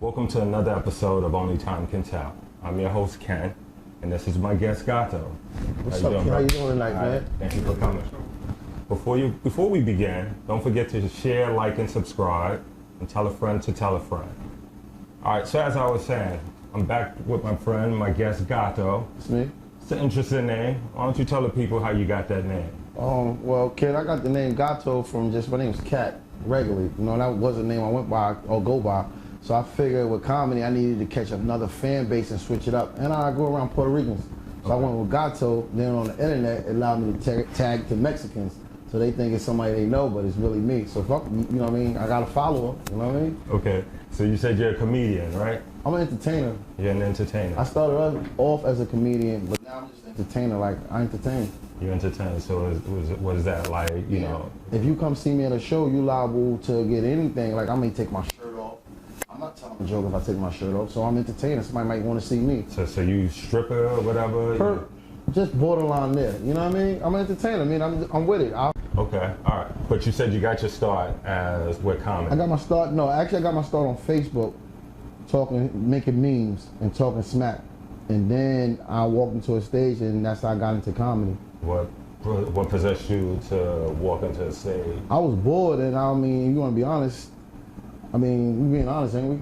Welcome to another episode of Only Time Can Tell. I'm your host, Ken, and this is my guest, Gato. What's up, Ken? How you doing tonight, man? Thank you for coming. Before we begin, don't forget to share, like, and subscribe, and tell a friend to tell a friend. All right, so as I was saying, I'm back with my friend, my guest, Gato. It's me. It's an interesting name. Why don't you tell the people how you got that name? Well, Ken, I got the name Gato from just, my name's Cat, regularly. You know, that was the name I went by, or go by. So I figured with comedy, I needed to catch another fan base and switch it up. And I go around Puerto Ricans. So I went with Gato, then on the internet, it allowed me to tag to Mexicans. So they think it's somebody they know, but it's really me. So fuck, you know what I mean? I got a follower, you know what I mean? Okay, so you said you're a comedian, right? I'm an entertainer. You're an entertainer. I started off as a comedian, but now I'm just an entertainer, like I entertain. You entertain, so what is that like, you know? If you come see me at a show, you liable to get anything. Like I may take my shirt off. I'm not telling a joke if I take my shirt off, so I'm entertaining. Somebody might want to see me. So you stripper or whatever? Just borderline there, you know what I mean? I'm an entertainer, I mean, I'm with it. Okay, all right. But you said you got your start as with comedy. I got my start on Facebook, making memes and talking smack. And then I walked into a stage and that's how I got into comedy. What possessed you to walk into a stage? I was bored, and I mean, you want to be honest, I mean, we're being honest, ain't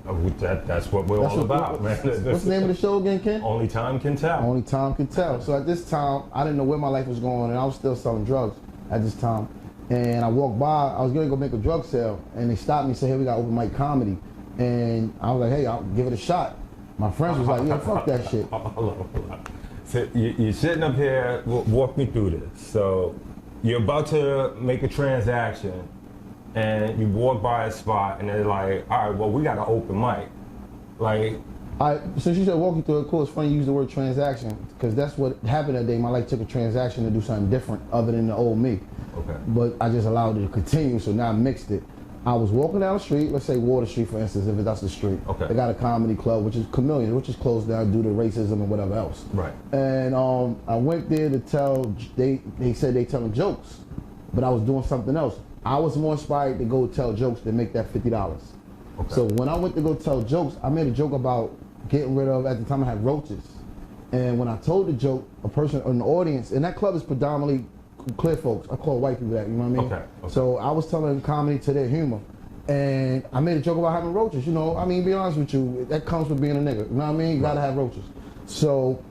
we? That's what we're all about, man. What's the name of the show again, Ken? Only Time Can Tell. Only Time Can Tell. So at this time, I didn't know where my life was going, and I was still selling drugs at this time. And I walked by, I was going to go make a drug sale, and they stopped me and said, hey, we got open mic comedy. And I was like, hey, I'll give it a shot. My friends was like, yeah, fuck that shit. Hold on. So you're sitting up here, walk me through this. So you're about to make a transaction, and you walk by a spot, and they're like, all right, well, we got an open mic. Like, since you said walking through it, cool, it's funny you use the word transaction, because that's what happened that day. My life took a transaction to do something different other than the old me. Okay. But I just allowed it to continue, so now I mixed it. I was walking down the street, let's say Water Street, for instance, if that's the street. Okay. They got a comedy club, which is Chameleon, which is closed down due to racism and whatever else. Right. And I went there to tell, they said they telling jokes, but I was doing something else. I was more inspired to go tell jokes than make that $50. Okay. So when I went to go tell jokes, I made a joke about getting rid of, at the time I had roaches. And when I told the joke, a person in the audience, and that club is predominantly clear folks. I call white people that, you know what I mean? Okay. So I was telling comedy to their humor. And I made a joke about having roaches, you know? I mean, be honest with you, that comes with being a nigga, you know what I mean? You gotta have roaches. So,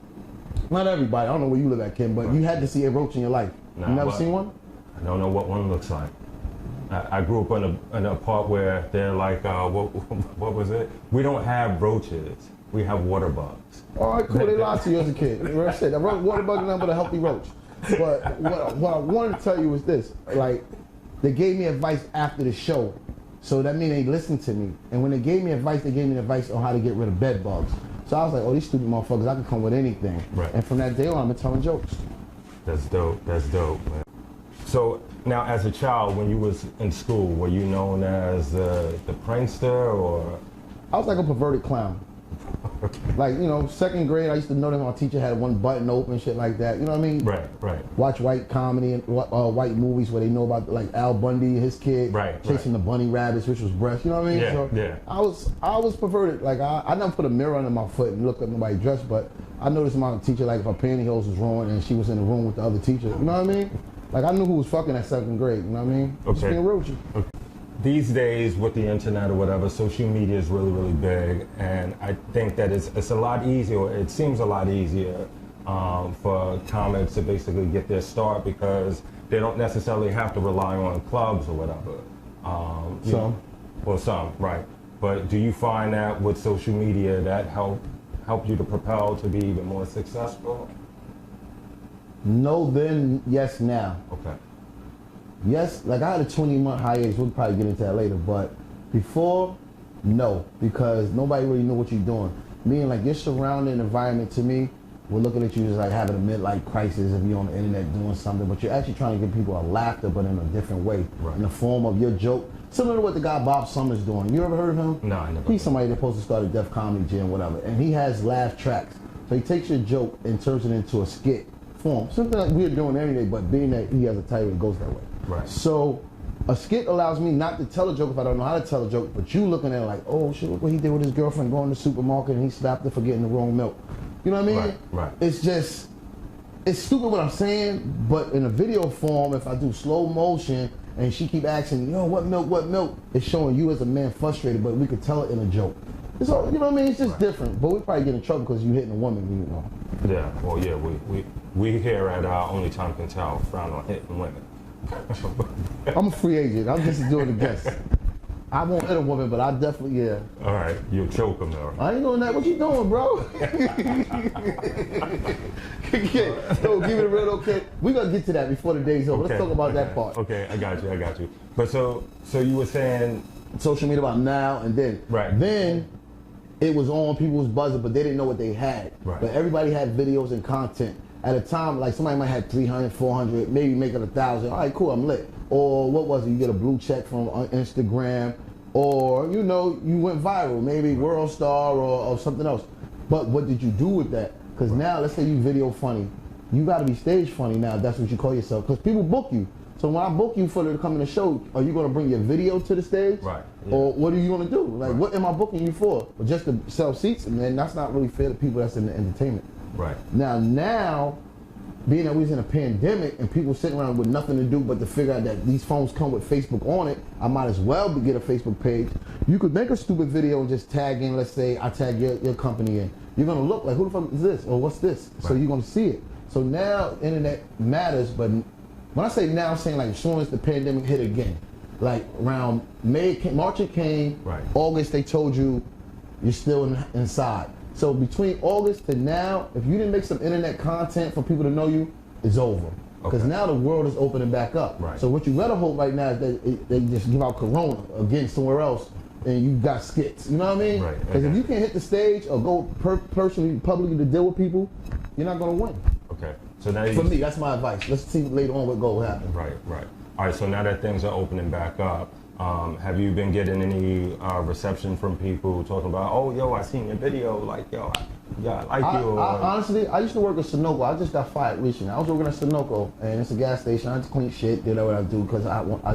not everybody, I don't know where you live at, Kim, but you had to see a roach in your life. You never seen one? I don't know what one looks like. I grew up in a part where they're like, what was it? We don't have roaches, we have water bugs. All right, cool, they lied to you as a kid. Like I said, a water bug is nothing but a healthy roach. But what I wanted to tell you was this, like, they gave me advice after the show, so that means they listened to me. And when they gave me advice on how to get rid of bed bugs. So I was like, oh, these stupid motherfuckers, I can come with anything. Right. And from that day on, I've been telling jokes. That's dope, man. So now as a child, when you was in school, were you known as the prankster, or? I was like a perverted clown. Like, you know, second grade, I used to know that my teacher had one button open, shit like that. You know what I mean? Right. Watch white comedy and white movies where they know about, like, Al Bundy, his kid, chasing the bunny rabbits, which was breast. You know what I mean? Yeah, so yeah. I was perverted. Like, I never put a mirror under my foot and look at nobody's dress, but I noticed my teacher, like, if her pantyhose was ruined and she was in the room with the other teacher. You know what I mean? Like, I knew who was fucking at second grade. You know what I mean? Okay. Just being real with you. Okay. These days, with the internet or whatever, social media is really, really big, and I think that it's a lot easier. It seems a lot easier for comics to basically get their start because they don't necessarily have to rely on clubs or whatever. Some, right? But do you find that with social media that help you to propel to be even more successful? No, then, yes, now. Okay. Yes, like I had a 20-month hiatus, we'll probably get into that later, but before, no, because nobody really knew what you're doing. Meaning, like, your surrounding environment to me, we're looking at you as like having a midlife crisis if you're on the internet doing something, but you're actually trying to give people a laughter, but in a different way, in the form of your joke. Similar to what the guy Bob Summers doing. You ever heard of him? No, I never. He's somebody that's supposed to start a Def Comedy Gym, whatever, and he has laugh tracks. So he takes your joke and turns it into a skit form. Something like we're doing every day, but being that he has a title, it goes that way. Right. So A skit allows me not to tell a joke if I don't know how to tell a joke, but you looking at it like, oh shit, look what he did with his girlfriend going to the supermarket and he slapped her for getting the wrong milk. You know what I mean? Right. It's just, it's stupid what I'm saying, but in a video form, if I do slow motion and she keep asking, yo, what milk, it's showing you as a man frustrated, but we could tell it in a joke. It's all, you know what I mean? It's just different, but we probably get in trouble because you hitting a woman, you know. Yeah, well, yeah, we here at Only Time Can Tell frown on hitting women. I'm a free agent. I'm just doing the guess. I won't hit a woman, but I definitely, yeah. All right, you'll choke them though. I ain't doing that. What you doing, bro? Yo, give it a real okay. We're going to get to that before the day's over. Okay, Let's talk about that part. Okay, I got you. But so you were saying... Social media about now and then. Right. Then it was on, people was buzzing, but they didn't know what they had. Right. But everybody had videos and content. At a time, like somebody might have 300, 400, maybe make it 1,000. All right, cool, I'm lit. Or what was it? You get a blue check from Instagram, or you know, you went viral, maybe World Star or something else. But what did you do with that? Because now, let's say you video funny, you got to be stage funny now. If that's what you call yourself, because people book you. So when I book you to come in the show, are you going to bring your video to the stage? Right. Yeah. Or what are you going to do? Like, what am I booking you for? Well, just to sell seats? And then that's not really fair to people that's in the entertainment. Right. Now, being that we was in a pandemic and people sitting around with nothing to do but to figure out that these phones come with Facebook on it, I might as well get a Facebook page. You could make a stupid video and just tag in, let's say I tag your company in. You're going to look like, who the fuck is this? Or what's this? Right. So you're going to see it. So now, internet matters, but when I say now, I'm saying like as soon as the pandemic hit again, like around March it came, right. August they told you you're still inside. So between August to now, if you didn't make some internet content for people to know you, it's over. Because now the world is opening back up. Right. So what you better hope right now is that they just give out Corona again somewhere else and you got skits. You know what I mean? Because if you can't hit the stage or go personally, publicly to deal with people, you're not going to win. Okay. So now for me, that's my advice. Let's see later on what will happen. Right. All right, so now that things are opening back up, have you been getting any reception from people talking about, oh, yo, I seen your video, like, yo, I like you? Or... honestly, I used to work at Sunoco. I just got fired recently. I was working at Sunoco, and it's a gas station. I just clean shit, did what I do, because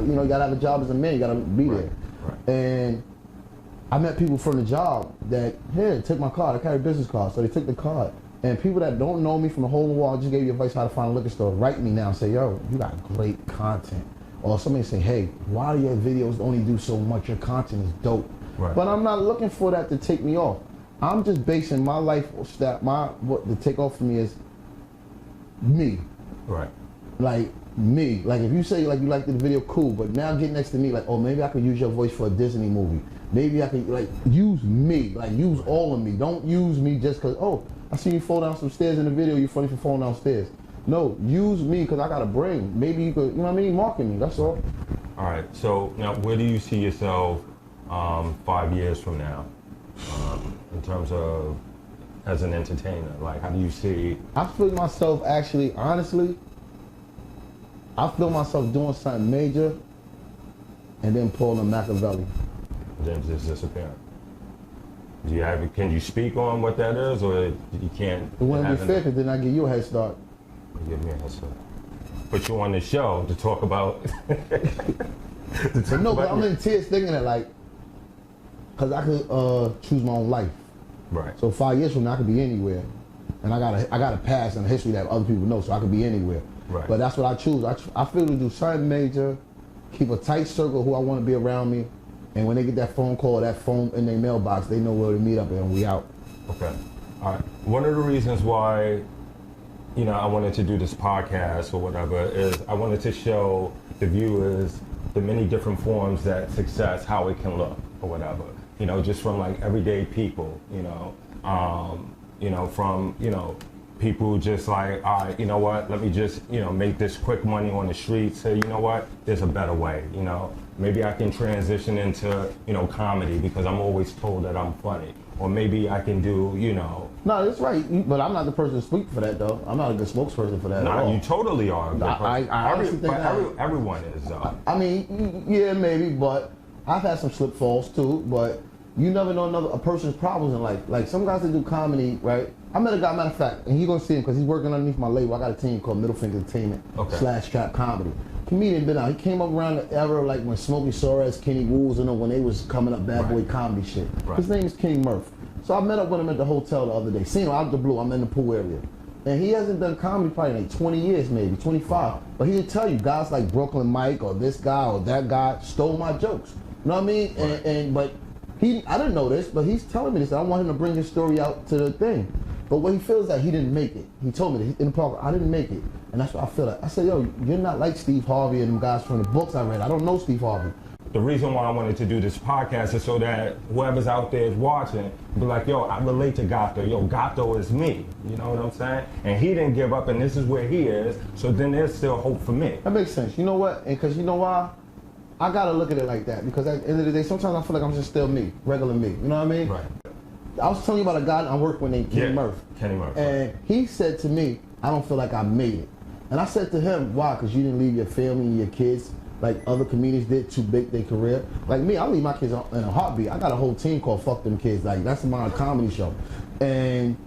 you know, you gotta have a job as a man, you gotta be there. Right. And I met people from the job that, here, take my card. I carry a business card, so they took the card. And people that don't know me from the whole world, I just gave you advice how to find a liquor store. Write me now and say, yo, you got great content. Or somebody say, hey, why do your videos only do so much? Your content is dope. Right. But I'm not looking for that to take me off. I'm just basing my life what the take off for me is me. Right. Like me. Like if you say like you liked the video, cool. But now get next to me, like, oh, maybe I could use your voice for a Disney movie. Maybe I could like use me. Like use all of me. Don't use me just because, oh, I see you fall down some stairs in the video, you're funny for falling downstairs. No, use me because I got a brain. Maybe you could, you know what I mean, market me, that's all. All right, so now where do you see yourself 5 years from now in terms of as an entertainer? Like, how do you see? I feel myself actually, honestly, I feel myself doing something major and then pulling a Machiavelli. Then just disappearing. Do you have? Can you speak on what that is, or you can't? It wouldn't be fair because then I give you a head start. Give me a head start. Put you on the show to talk about. No, but I'm in tears thinking that like, because I could choose my own life. Right. So 5 years from now I could be anywhere, and I got a past and a history that other people know, so I could be anywhere. Right. But that's what I choose. I feel to do something major, keep a tight circle of who I want to be around me. And when they get that phone call, that phone in their mailbox, they know where to meet up and we out. Okay. All right. One of the reasons why, you know, I wanted to do this podcast or whatever is I wanted to show the viewers the many different forms that success, how it can look or whatever. You know, just from like everyday people, from, people just like, all right, you know what, let me just, make this quick money on the street. Say, you know what, there's a better way, Maybe I can transition into, comedy because I'm always told that I'm funny. Or maybe I can do, No, that's right. But I'm not the person to speak for that, though. I'm not a good spokesperson for that. No, you totally are. I honestly think everyone is, though. I mean, yeah, maybe, but I've had some slip falls, too. But you never know a person's problems in life. Like, some guys that do comedy, right? I met a guy, matter of fact, and you're going to see him because he's working underneath my label. I got a team called Middle Finger Entertainment / Trap Comedy. comedian been out. He came up around the era like when Smokey Soares, Kenny Wools, and when they was coming up bad boy comedy shit. Right. His name is King Murph. So I met up with him at the hotel the other day. Seen him out the blue. I'm in the pool area. And he hasn't done comedy probably like 20 years, maybe 25. But he'll tell you guys like Brooklyn Mike or this guy or that guy stole my jokes. You know what I mean? Right. But I didn't know this, but he's telling me this. I want him to bring his story out to the thing. But what he feels like he didn't make it. He told me that in the park, I didn't make it. And that's what I feel like. I said, yo, you're not like Steve Harvey and them guys from the books I read. I don't know Steve Harvey. The reason why I wanted to do this podcast is so that whoever's out there is watching be like, yo, I relate to Gato. Yo, Gato is me. You know what I'm saying? And he didn't give up, and this is where he is. So then there's still hope for me. That makes sense. You know what? And because you know why? I got to look at it like that. Because at the end of the day, sometimes I feel like I'm just still me, regular me. You know what I mean? Right. I was telling you about a guy I work with named Kenny Murph. Kenny Murph. And he said to me, I don't feel like I made it. And I said to him, why? Because you didn't leave your family and your kids like other comedians did to make their career. Like me, I leave my kids in a heartbeat. I got a whole team called Fuck Them Kids. Like that's my comedy show. And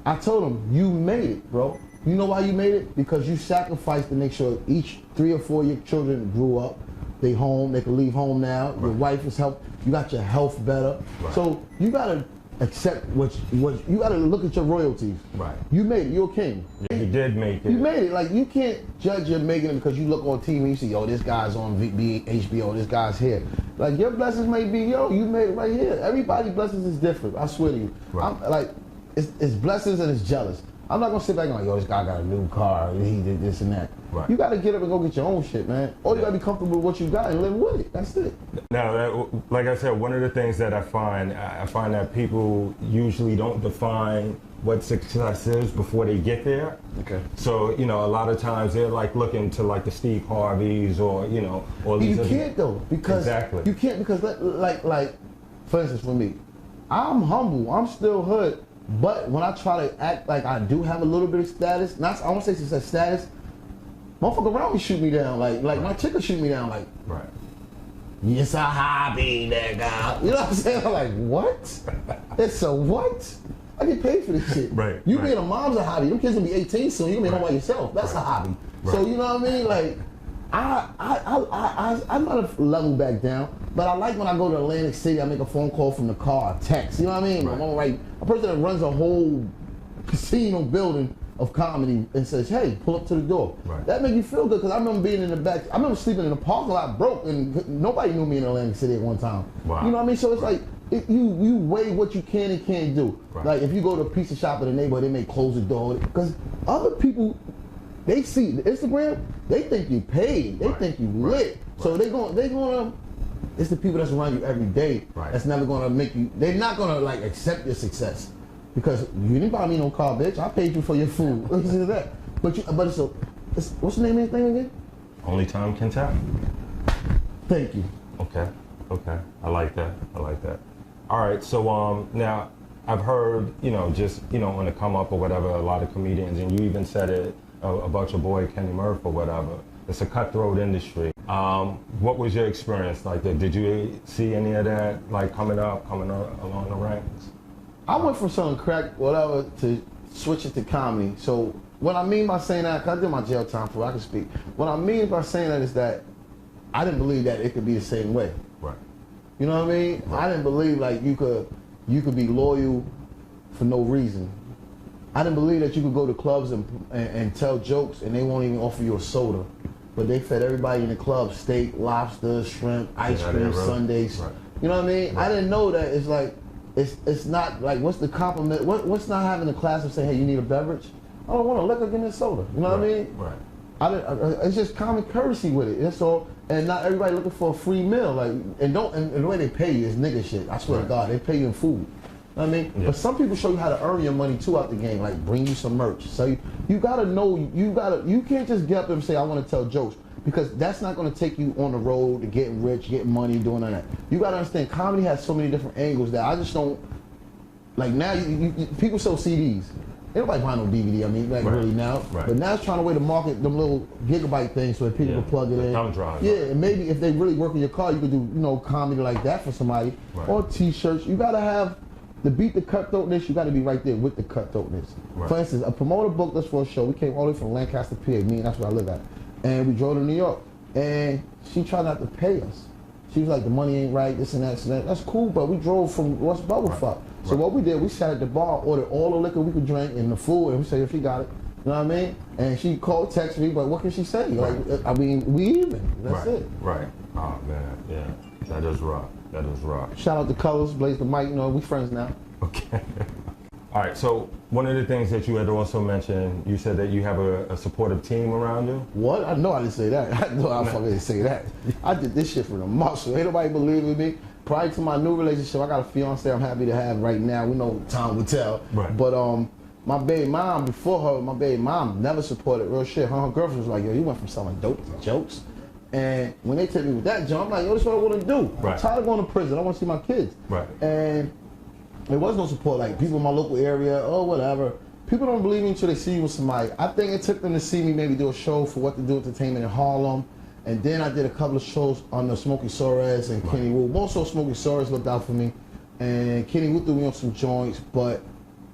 I told him, you made it, bro. You know why you made it? Because you sacrificed to make sure each 3 or 4 of your children grew up. They home, they can leave home now. Right. Your wife is helped. You got your health better. Right. So you gotta accept what you gotta look at your royalties. Right. You made it. You're a king. Yeah, he did make it. You made it. Like you can't judge your making it because you look on TV and you see, yo, this guy's on HBO, this guy's here. Like your blessings may be, yo, you made it right here. Everybody's blessings is different. I swear to you. Right. I'm like, it's blessings and it's jealous. I'm not gonna sit back and like, yo, this guy got a new car, he did this and that. Right. You gotta get up and go get your own shit, man. Or you gotta be comfortable with what you got and live with it. That's it. Now, like I said, one of the things that I find that people usually don't define what success is before they get there. Okay. So, you know, a lot of times they're like looking to like the Steve Harveys or, you know, or these. You can't though, because you can't because like, for instance, for me, I'm humble. I'm still hood. But when I try to act like I do have a little bit of status, I won't say success status, motherfucker around me shoot me down. Like my chick will shoot me down like, right. It's a hobby, nigga. You know what I'm saying? I'm like, what? It's a what? I get paid for this shit. Right. You being a mom's a hobby. Them kids gonna be 18 soon. You gonna be home by yourself. That's a hobby. Right. So you know what I mean? Like, I'm not a level back down, but I like when I go to Atlantic City, I make a phone call from the car, text, you know what I mean? Right. A person that runs a whole casino building of comedy and says, hey, pull up to the door. Right. That make you feel good, because I remember being in the back, I remember sleeping in the parking lot broke, and nobody knew me in Atlantic City at one time. Wow. You know what I mean? So it's like, you weigh what you can and can't do. Right. Like if you go to a pizza shop in the neighborhood, they may close the door, because other people, they see the Instagram, they think you paid, they think you lit. So they gonna, it's the people that's around you every day that's never gonna make you, they're not gonna like accept your success. Because you didn't buy me no car, bitch. I paid you for your food. That. But it's what's the name of the thing again? Only time can tell. Thank you. Okay. I like that. All right, so now I've heard, you know, just, you know, on the come up or whatever, a lot of comedians, and you even said it about your boy Kenny Murph or whatever. It's a cutthroat industry. What was your experience like that? Did you see any of that like coming along the ranks? I went from selling crack, whatever, to switching to comedy. So what I mean by saying that, because I did my jail time for it, I can speak. What I mean by saying that is that I didn't believe that it could be the same way. Right. You know what I mean? Right. I didn't believe like you could be loyal for no reason. I didn't believe that you could go to clubs and tell jokes and they won't even offer you a soda. But they fed everybody in the club steak, lobster, shrimp, ice cream, sundaes. Right. You know what I mean? Right. I didn't know that it's like, it's not like, what's the compliment? What's not having a class of saying, hey, you need a beverage? I don't want a liquor, give me a soda. You know what I mean? Right. It's just common courtesy with it. That's all. And not everybody looking for a free meal. Like, and the way they pay you is nigga shit. I swear to God, they pay you in food. You know what I mean? Yeah. But some people show you how to earn your money too out the game, like bring you some merch. So you gotta know, you can't just get up and say, I want to tell jokes, because that's not gonna take you on the road to getting rich, getting money, doing all that. You gotta understand, comedy has so many different angles that I just don't, like now, people sell CDs. Ain't nobody buying no DVD, I mean, like really now. Right. But now it's trying to way to market them little gigabyte things so that people can plug it in. Thumb drive. Yeah, and maybe if they really work in your car, you could do, you know, comedy like that for somebody. Right. Or t-shirts. You gotta have, to beat the cutthroatness, you gotta be right there with the cutthroatness. Right. For instance, a promoter booked us for a show. We came all the way from Lancaster, PA, that's where I live at. And we drove to New York. and she tried not to pay us. She was like, the money ain't right, this and that, and that. That's cool, but we drove from West Bubblefuck. So what we did, we sat at the bar, ordered all the liquor we could drink and the food, and we said, if she got it, you know what I mean? And she called, texted me, but what can she say? Like, I mean, we even. That's it. Right. Oh man, yeah. That is rough. That is rough. Shout out to Colors, Blaze the Mic. You know, we friends now. Okay. All right. So one of the things that you had also mentioned, you said that you have a supportive team around you. What? I know I didn't say that. I know I fucking didn't say that. I did this shit for the muscle. Ain't nobody believing me. Prior to my new relationship, I got a fiance I'm happy to have right now. We know time will tell. Right. But my baby mom, before her, my baby mom never supported real shit. Her girlfriend was like, yo, you went from selling dope to jokes. And when they take me with that jump, I'm like, yo, this is what I want to do. Right. I'm tired of going to prison. I want to see my kids. Right. And there was no support. Like, people in my local area, whatever. People don't believe me until they see you with somebody. I think it took them to see me maybe do a show for Whattodoent Entertainment in Harlem. And then I did a couple of shows on the Smokey Soares and Kenny Wu. Most of Smokey Soares looked out for me. And Kenny Wu threw me on some joints. But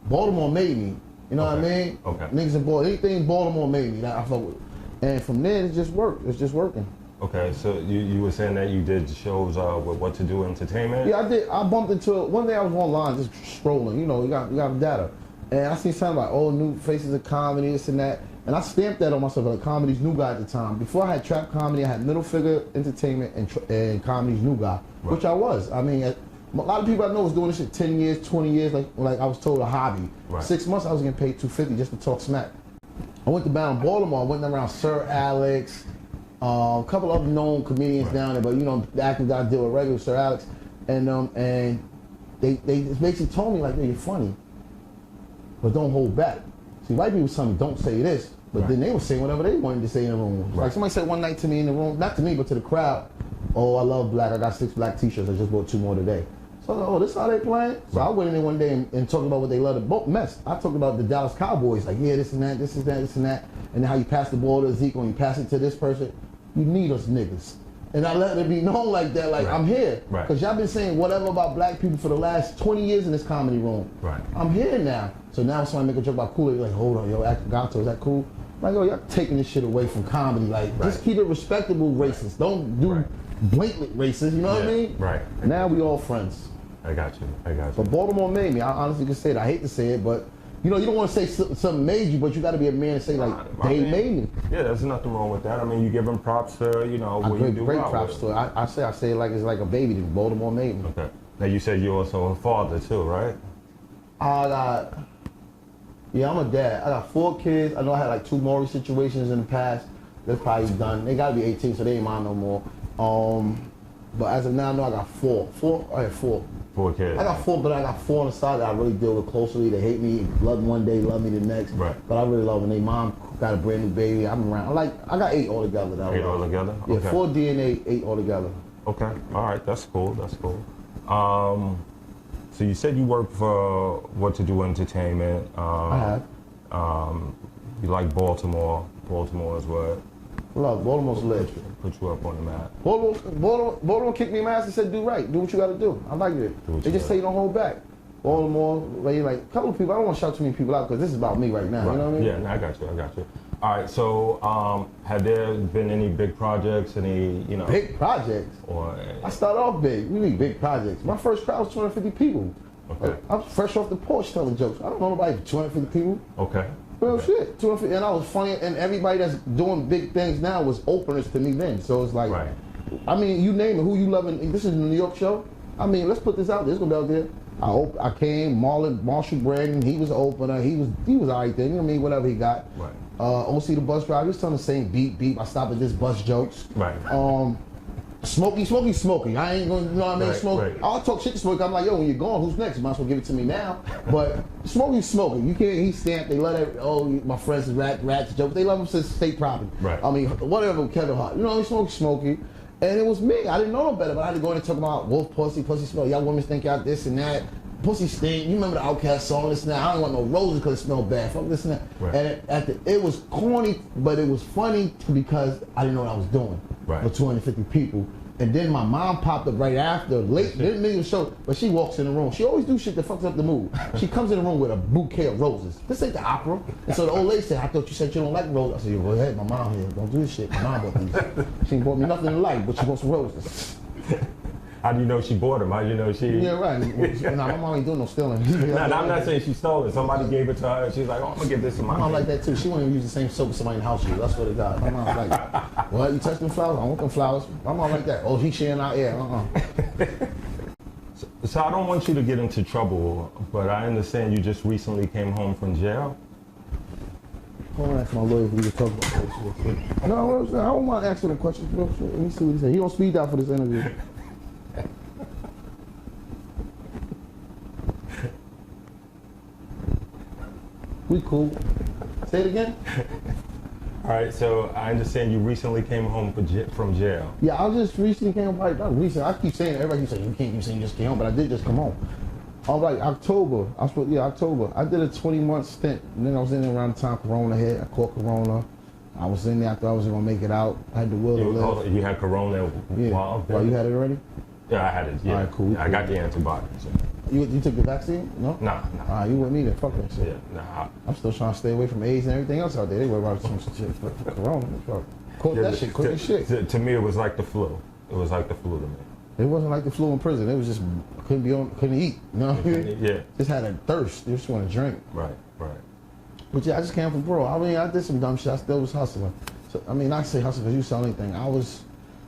Baltimore made me. You know what I mean? Okay. Niggas in Baltimore, anything in Baltimore made me that I fuck with. And from there, it just worked. It's just working. Okay, so you were saying that you did shows with Whattodoent Entertainment? Yeah, I did. I bumped into it. One day I was online just scrolling. You know, you got data. And I seen something like, new faces of comedy, this and that. And I stamped that on myself, like Comedy's New Guy at the time. Before I had Trap Comedy, I had Middle Figure Entertainment and Comedy's New Guy, which I was. I mean, a lot of people I know was doing this shit 10 years, 20 years, like I was told, a hobby. Right. 6 months I was getting paid $250 just to talk smack. I went to down Baltimore. I went around Sir Alex, a couple other known comedians down there, but you know, the acting guy deal with regular Sir Alex, and they basically told me like, hey, you're funny, but don't hold back. See, white people tell me don't say this, but then they were saying whatever they wanted to say in the room. Like somebody said one night to me in the room, not to me, but to the crowd, oh, I love black, I got 6 black t-shirts, I just bought 2 more today. So I was like, oh, this how they playing? So I went in there one day and talked about what they love to mess. I talked about the Dallas Cowboys, like, yeah, this and that, this is that, this and that, and how you pass the ball to Zeke, when you pass it to this person, you need us niggas. And I let it be known like that, like, I'm here. Because y'all been saying whatever about black people for the last 20 years in this comedy room. I'm here now. So now somebody make a joke about Kool-Aid, like, hold on, yo, Gato, is that cool? Like, yo, y'all taking this shit away from comedy. Like, just keep it respectable racist. Don't do blatant racist, you know what I mean? Now we all friends. I got you. But Baltimore made me. I honestly can say it. I hate to say it, but you know, you don't want to say something made you, but you got to be a man and say like, they made me. Yeah, there's nothing wrong with that. I mean, you give them props for, you know, what you do. Great props to it. I say it like it's like a baby that Baltimore made me. Okay. Now you said you're also a father too, right? Yeah, I'm a dad. I got 4 kids. I know I had like 2 Maury situations in the past. They're probably done. They gotta be 18, so they ain't mine no more. But as of now, I know I got 4. I had 4. 4 kids. I got 4, but I got 4 on the side that I really deal with closely. They hate me, love me one day, love me the next. But I really love them. Their mom got a brand new baby. I'm around. I got 8 altogether. 8 altogether? Yeah, okay. 4 DNA, 8 altogether. Okay. All right. That's cool. That's cool. So you said you work for Whattodoent Entertainment. I have. You like Baltimore. Baltimore is what? Love Baltimore's lit. Put you up on the map. Baltimore kicked me in my ass and said, do right. Do what you got to do. I like it. They just say you don't hold back. Baltimore, like a couple of people. I don't want to shout too many people out because this is about me right now. You know what I mean? Yeah, no, I got you. All right. So, have there been any big projects? Any, you know? Big projects? Or I started off big. We need big projects. My first crowd was 250 people. Okay. I was fresh off the porch telling jokes. I don't know nobody for 250 people. Okay. Real shit. 250, and I was funny. And everybody that's doing big things now was openers to me then. So it's like, I mean, you name it. Who you loving? This is a New York show. I mean, let's put this out there. It's gonna be out there. I came, Marshall Brandon, he was an opener, he was alright then, you know what I mean, whatever he got. OC the bus driver, he was telling the same beep, I stopped at this bus jokes. Smokey. I ain't gonna, you know what I mean, Smokey. I'll talk shit to Smokey, I'm like, yo, when you're gone, who's next? You might as well give it to me now. But Smokey's, you can't, he's stamped, they love it, my friends is rats jokes, they love him since state property. I mean, whatever, Kevin Hart, you know, Smokey. And it was me. I didn't know no better, but I had to go in and talk about wolf pussy smell. Y'all women think y'all this and that. Pussy stink. You remember the Outkast song, this and that. I don't want no roses because it smelled bad. Fuck this and that. And it was corny, but it was funny because I didn't know what I was doing. For 250 people. And then my mom popped up right after, late, didn't even show, but she walks in the room. She always do shit that fucks up the mood. She comes in the room with a bouquet of roses. This ain't the opera. And so the old lady said, I thought you said you don't like roses. I said, well, hey, my mom here, don't do this shit. My mom bought these. She ain't bought me nothing in life, but she wants some roses. How do you know she bought them? How do you know she... Yeah, right. Nah, my mom ain't doing no stealing. Nah, I'm not saying she stole it. Somebody gave it to her. She's like, oh, I'm going to get this in my mom like that too. She won't even use the same soap somebody in the house uses. I swear to God. My mom's like, what, you touch them flowers? I want them flowers. My mom like that. Oh, he sharing out air. So I don't want you to get into trouble, but I understand you just recently came home from jail. Hold on, ask my lawyer if we can talk about this real quick. No, I don't mind asking him questions. Let me see what he said. He don't speed out for this interview. We cool. Say it again. All right, so I understand you recently came home from jail. Yeah, I just recently came home. Not recently. I keep saying, everybody keeps saying, you can't keep saying you just came home, but I did just come home. All right, October. October. I did a 20-month stint. And then I was in there around the time Corona hit. I caught Corona. I was in there. I thought I wasn't going to make it out. I had the will to live. You had Corona while Well, you had it already? Yeah, I had it. Yeah. All right, cool. Yeah, I got the antibiotics. You took the vaccine? No? Nah. You wouldn't need it. Fuck that shit. Yeah, nah. I'm still trying to stay away from AIDS and everything else out there. They worry about some shit. Corona. Caught that shit. Caught this shit. To me, it was like the flu. It was like the flu to me. It wasn't like the flu in prison. It was just couldn't eat. You know what I mean? Yeah. Just had a thirst. You just want to drink. Right. But yeah, I just came from parole. I mean, I did some dumb shit. I still was hustling. So I mean, not say hustling because you sell anything.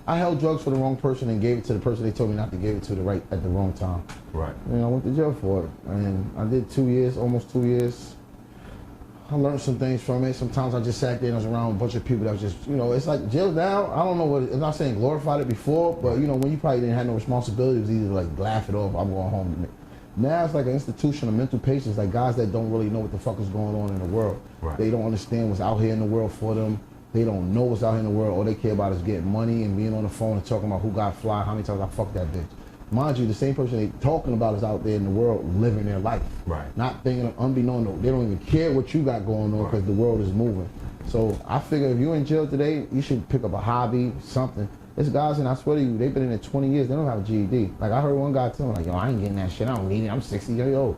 I held drugs for the wrong person and gave it to the person they told me not to give it to at the wrong time. Right. You know, I went to jail for it. And I did 2 years, almost 2 years. I learned some things from it. Sometimes I just sat there and I was around a bunch of people that was just, you know, it's like jail now. I don't know what, I'm not saying glorified it before, but you know, when you probably didn't have no responsibility, it was either like laugh it off, I'm going home. Now it's like an institution of mental patients, like guys that don't really know what the fuck is going on in the world. Right. They don't understand what's out here in the world for them. They don't know what's out here in the world. All they care about is getting money and being on the phone and talking about who got fly, how many times I fucked that bitch. Mind you, the same person they talking about is out there in the world living their life. Right. Not thinking of unbeknown, they don't even care what you got going on because the world is moving. So I figure if you're in jail today, you should pick up a hobby, something. There's guys, and I swear to you, they've been in there 20 years, they don't have a GED. Like I heard one guy tell me, like, yo, I ain't getting that shit, I don't need it, I'm 60 years old.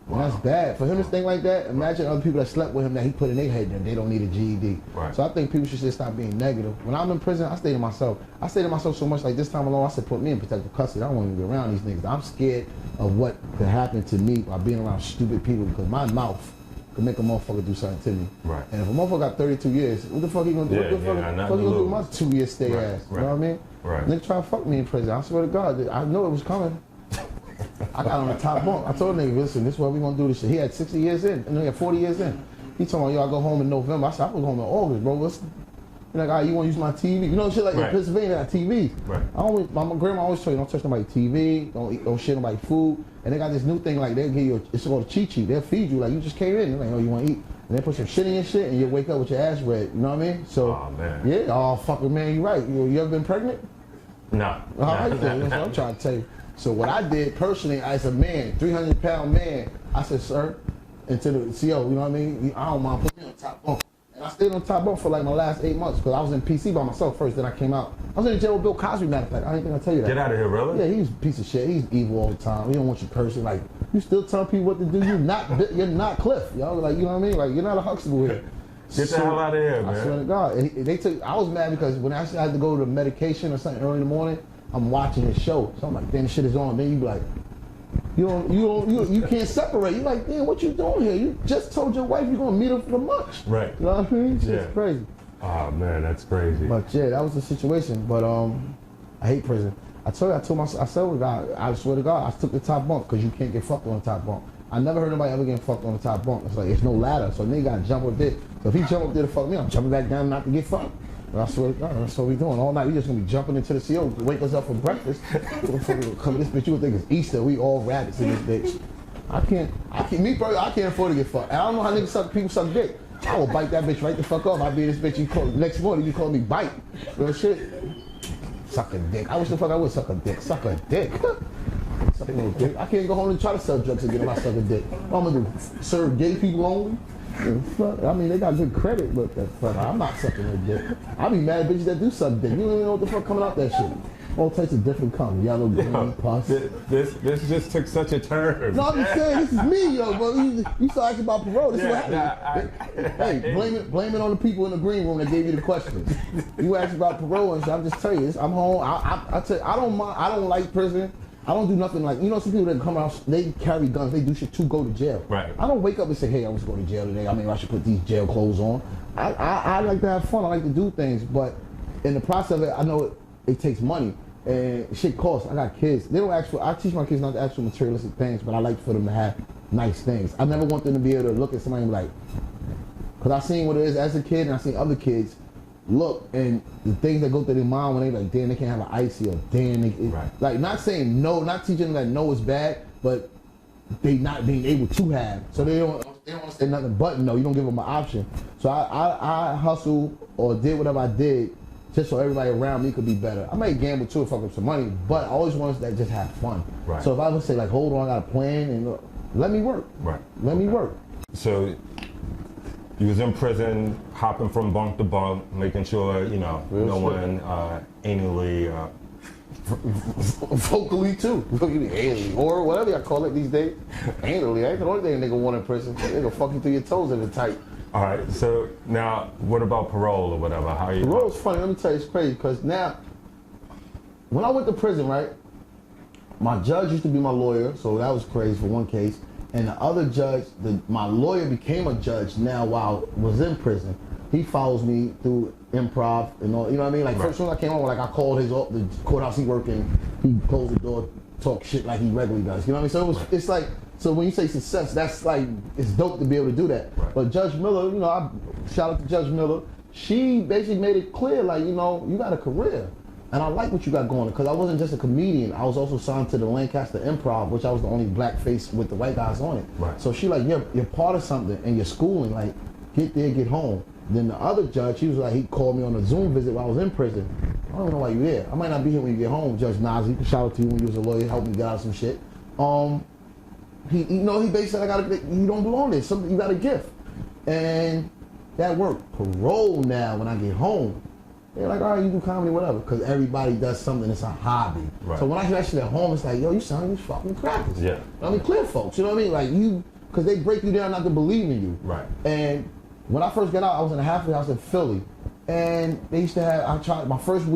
And that's bad. For him to think like that, imagine other people that slept with him that he put in their head that they don't need a GED. Right. So I think people should just stop being negative. When I'm in prison, I stay to myself. I stay to myself so much, like this time alone, I said, put me in protective custody. I don't want to be around these niggas. I'm scared of what could happen to me by being around stupid people because my mouth could make a motherfucker do something to me. Right. And if a motherfucker got 32 years, what the fuck he gonna do? What the fuck he gonna do with my 2 year stay ass? You know what I mean? Right. Nigga try to fuck me in prison. I swear to God, I know it was coming. I got on the top bunk. I told nigga, listen, this is what we gonna do this shit. He had 60 years in, and he had 40 years in. He told me, yo, I go home in November. I said, I was home in August, bro. He's like, all right, you wanna use my TV? You know, shit like in Pennsylvania, got TVs. Right. My grandma always told you, don't touch nobody's TV, don't share nobody's food. And they got this new thing, like they'll give you, it's called a cheat sheet. They'll feed you, like you just came in. They're like, oh, you wanna eat? And they put some shit in your shit, and you wake up with your ass red. You know what I mean? So, oh, man. Yeah, oh, fucking man, you right. You ever been pregnant? No. All right, that's what I'm trying to tell you. So what I did personally as a man, 300-pound man, I said, sir, and to the CO, you know what I mean? I don't mind putting me on top bunk. And I stayed on top bunk for like my last 8 months because I was in PC by myself first, then I came out. I was in jail with Bill Cosby, matter of fact. I didn't think I'd tell you that. Get out of here, really? Yeah, he's a piece of shit. He's evil all the time. He don't want you cursing. Like, you still telling people what to do. You're not Cliff. Y'all like, you know what I mean? Like, you're not a Huxtable here. Get the hell out of here, man. I swear to God. And I was mad because when I actually had to go to medication or something early in the morning, I'm watching his show. So I'm like, damn, this shit is on. Then you be like, you can't separate. You're like, damn, what you doing here? You just told your wife you're gonna meet her for lunch. Right. You know what I mean? Shit's crazy. Oh man, that's crazy. But yeah, that was the situation. But I hate prison. I said to God, I swear to God, I took the top bunk because you can't get fucked on the top bunk. I never heard nobody ever getting fucked on the top bunk. It's like, it's no ladder, so nigga gotta jump up there. So if he jump up there to fuck me, I'm jumping back down not to get fucked. But I swear to God, that's what we doing all night. We just gonna be jumping into the CO, wake us up for breakfast. Come this bitch, you would think it's Easter. We all rabbits in this bitch. I can't, I can't afford to get fucked. And I don't know how niggas people suck dick. I will bite that bitch right the fuck off. I'll be in this bitch, next morning you call me bite. Real shit. Suck a dick. I wish the fuck I would suck a dick. Suck a dick. Suck a little dick. I can't go home and try to sell drugs again if I suck a dick. What I'm gonna do? Serve gay people only? I mean, they got good credit, but I'm not sucking a dick. I be mad at bitches that do suck dick. You don't even know what the fuck coming out that shit. all types of different colors, yellow, green, pus. This just took such a turn. No, I'm just saying, this is me, yo, bro. You start asking about parole. This is what happened. Hey, blame it on the people in the green room that gave you the questions. You asked about parole and shit. I'm just telling you, I'm home. I tell you, I don't mind. I don't like prison. I don't do nothing like, some people that come out, they carry guns, they do shit to go to jail. Right. I don't wake up and say, hey, I was going to jail today. I mean, I should put these jail clothes on. I like to have fun. I like to do things, but in the process of it, I know it takes money. And shit costs. I got kids. They don't ask for. I teach my kids not to ask for materialistic things, but I like for them to have nice things. I never want them to be able to look at somebody and be like, because I seen what it is as a kid, and I seen other kids look and the things that go through their mind when they like, damn, they can't have an icy, or damn, like not saying no, not teaching them that no is bad, but they not being able to have. So they don't want to say nothing but no. You don't give them an option. So I hustle or did whatever I did, just so everybody around me could be better. I may gamble too and fuck up some money, but I always wanted that just have fun. Right. So if I would say like, hold on, I got a plan, and let me work. Right. Let me work. So you was in prison, hopping from bunk to bunk, making sure, no one anally... vocally too. Anally, or whatever I call it these days. Anally, ain't the only thing a nigga want in prison. They gonna fuck you through your toes in the tight. All right, so now what about parole or whatever? How you? Parole's funny. Let me tell you, it's crazy because now, when I went to prison, right, my judge used to be my lawyer, so that was crazy for one case. And the other judge, my lawyer became a judge now while I was in prison. He follows me through improv and all, you know what I mean? Like, first when I came home, like I called the courthouse he worked in, he closed the door, talk shit like he regularly does, you know what I mean? So it's like, so when you say success, that's like, it's dope to be able to do that. Right. But Judge Miller, I shout out to Judge Miller, she basically made it clear, like, you got a career. And I like what you got going, because I wasn't just a comedian, I was also signed to the Lancaster Improv, which I was the only black face with the white guys on it. Right. So she like, you're part of something, and you're schooling, like, get there, get home. Then the other judge, he was like, he called me on a Zoom visit while I was in prison. I don't know why you're there. I might not be here when you get home, Judge Nazi. Shout out to you when you was a lawyer, helped me get out of some shit. He basically said, you don't belong there. You got a gift. And that worked. Parole now, when I get home, they're like, all right, you do comedy, whatever. Because everybody does something, it's a hobby. Right. So when I hear that shit at home, it's like, yo, you sound like you fucking crackers. Yeah. I mean, clear folks, you know what I mean? Like because they break you down not to believe in you. Right. And when I first got out, I was in a halfway house in Philly. And they used to have, I tried, my first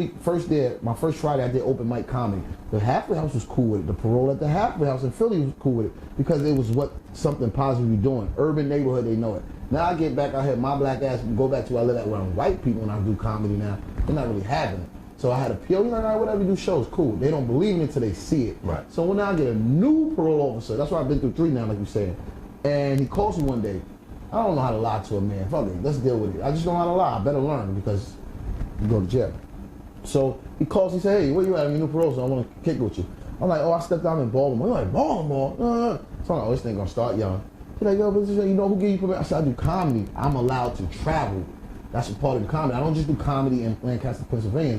Friday, I did open mic comedy. The halfway house was cool with it. The parole at the halfway house in Philly was cool with it because it was something positive you're doing. Urban neighborhood, they know it. Now I get back out here, my black ass, go back to where I live at, around white people when I do comedy now. They're not really having it. So I had a PO, like, all right, whatever you do, shows, cool. They don't believe in it until they see it. Right. So when I get a new parole officer, that's why I've been through 3 now, like you said, and he calls me one day. I don't know how to lie to a man. Fuck it, let's deal with it. I just don't know how to lie. I better learn because you go to jail. So he calls, he said, hey, where you at? I'm your new parole, so I want to kick it with you. I'm like, oh, I stepped down in Baltimore. You're like, Baltimore? So I'm like, oh, this thing gonna start young. He's like, yo, but you know who gave you permission? I said, I do comedy. I'm allowed to travel. That's a part of the comedy. I don't just do comedy in Lancaster, Pennsylvania.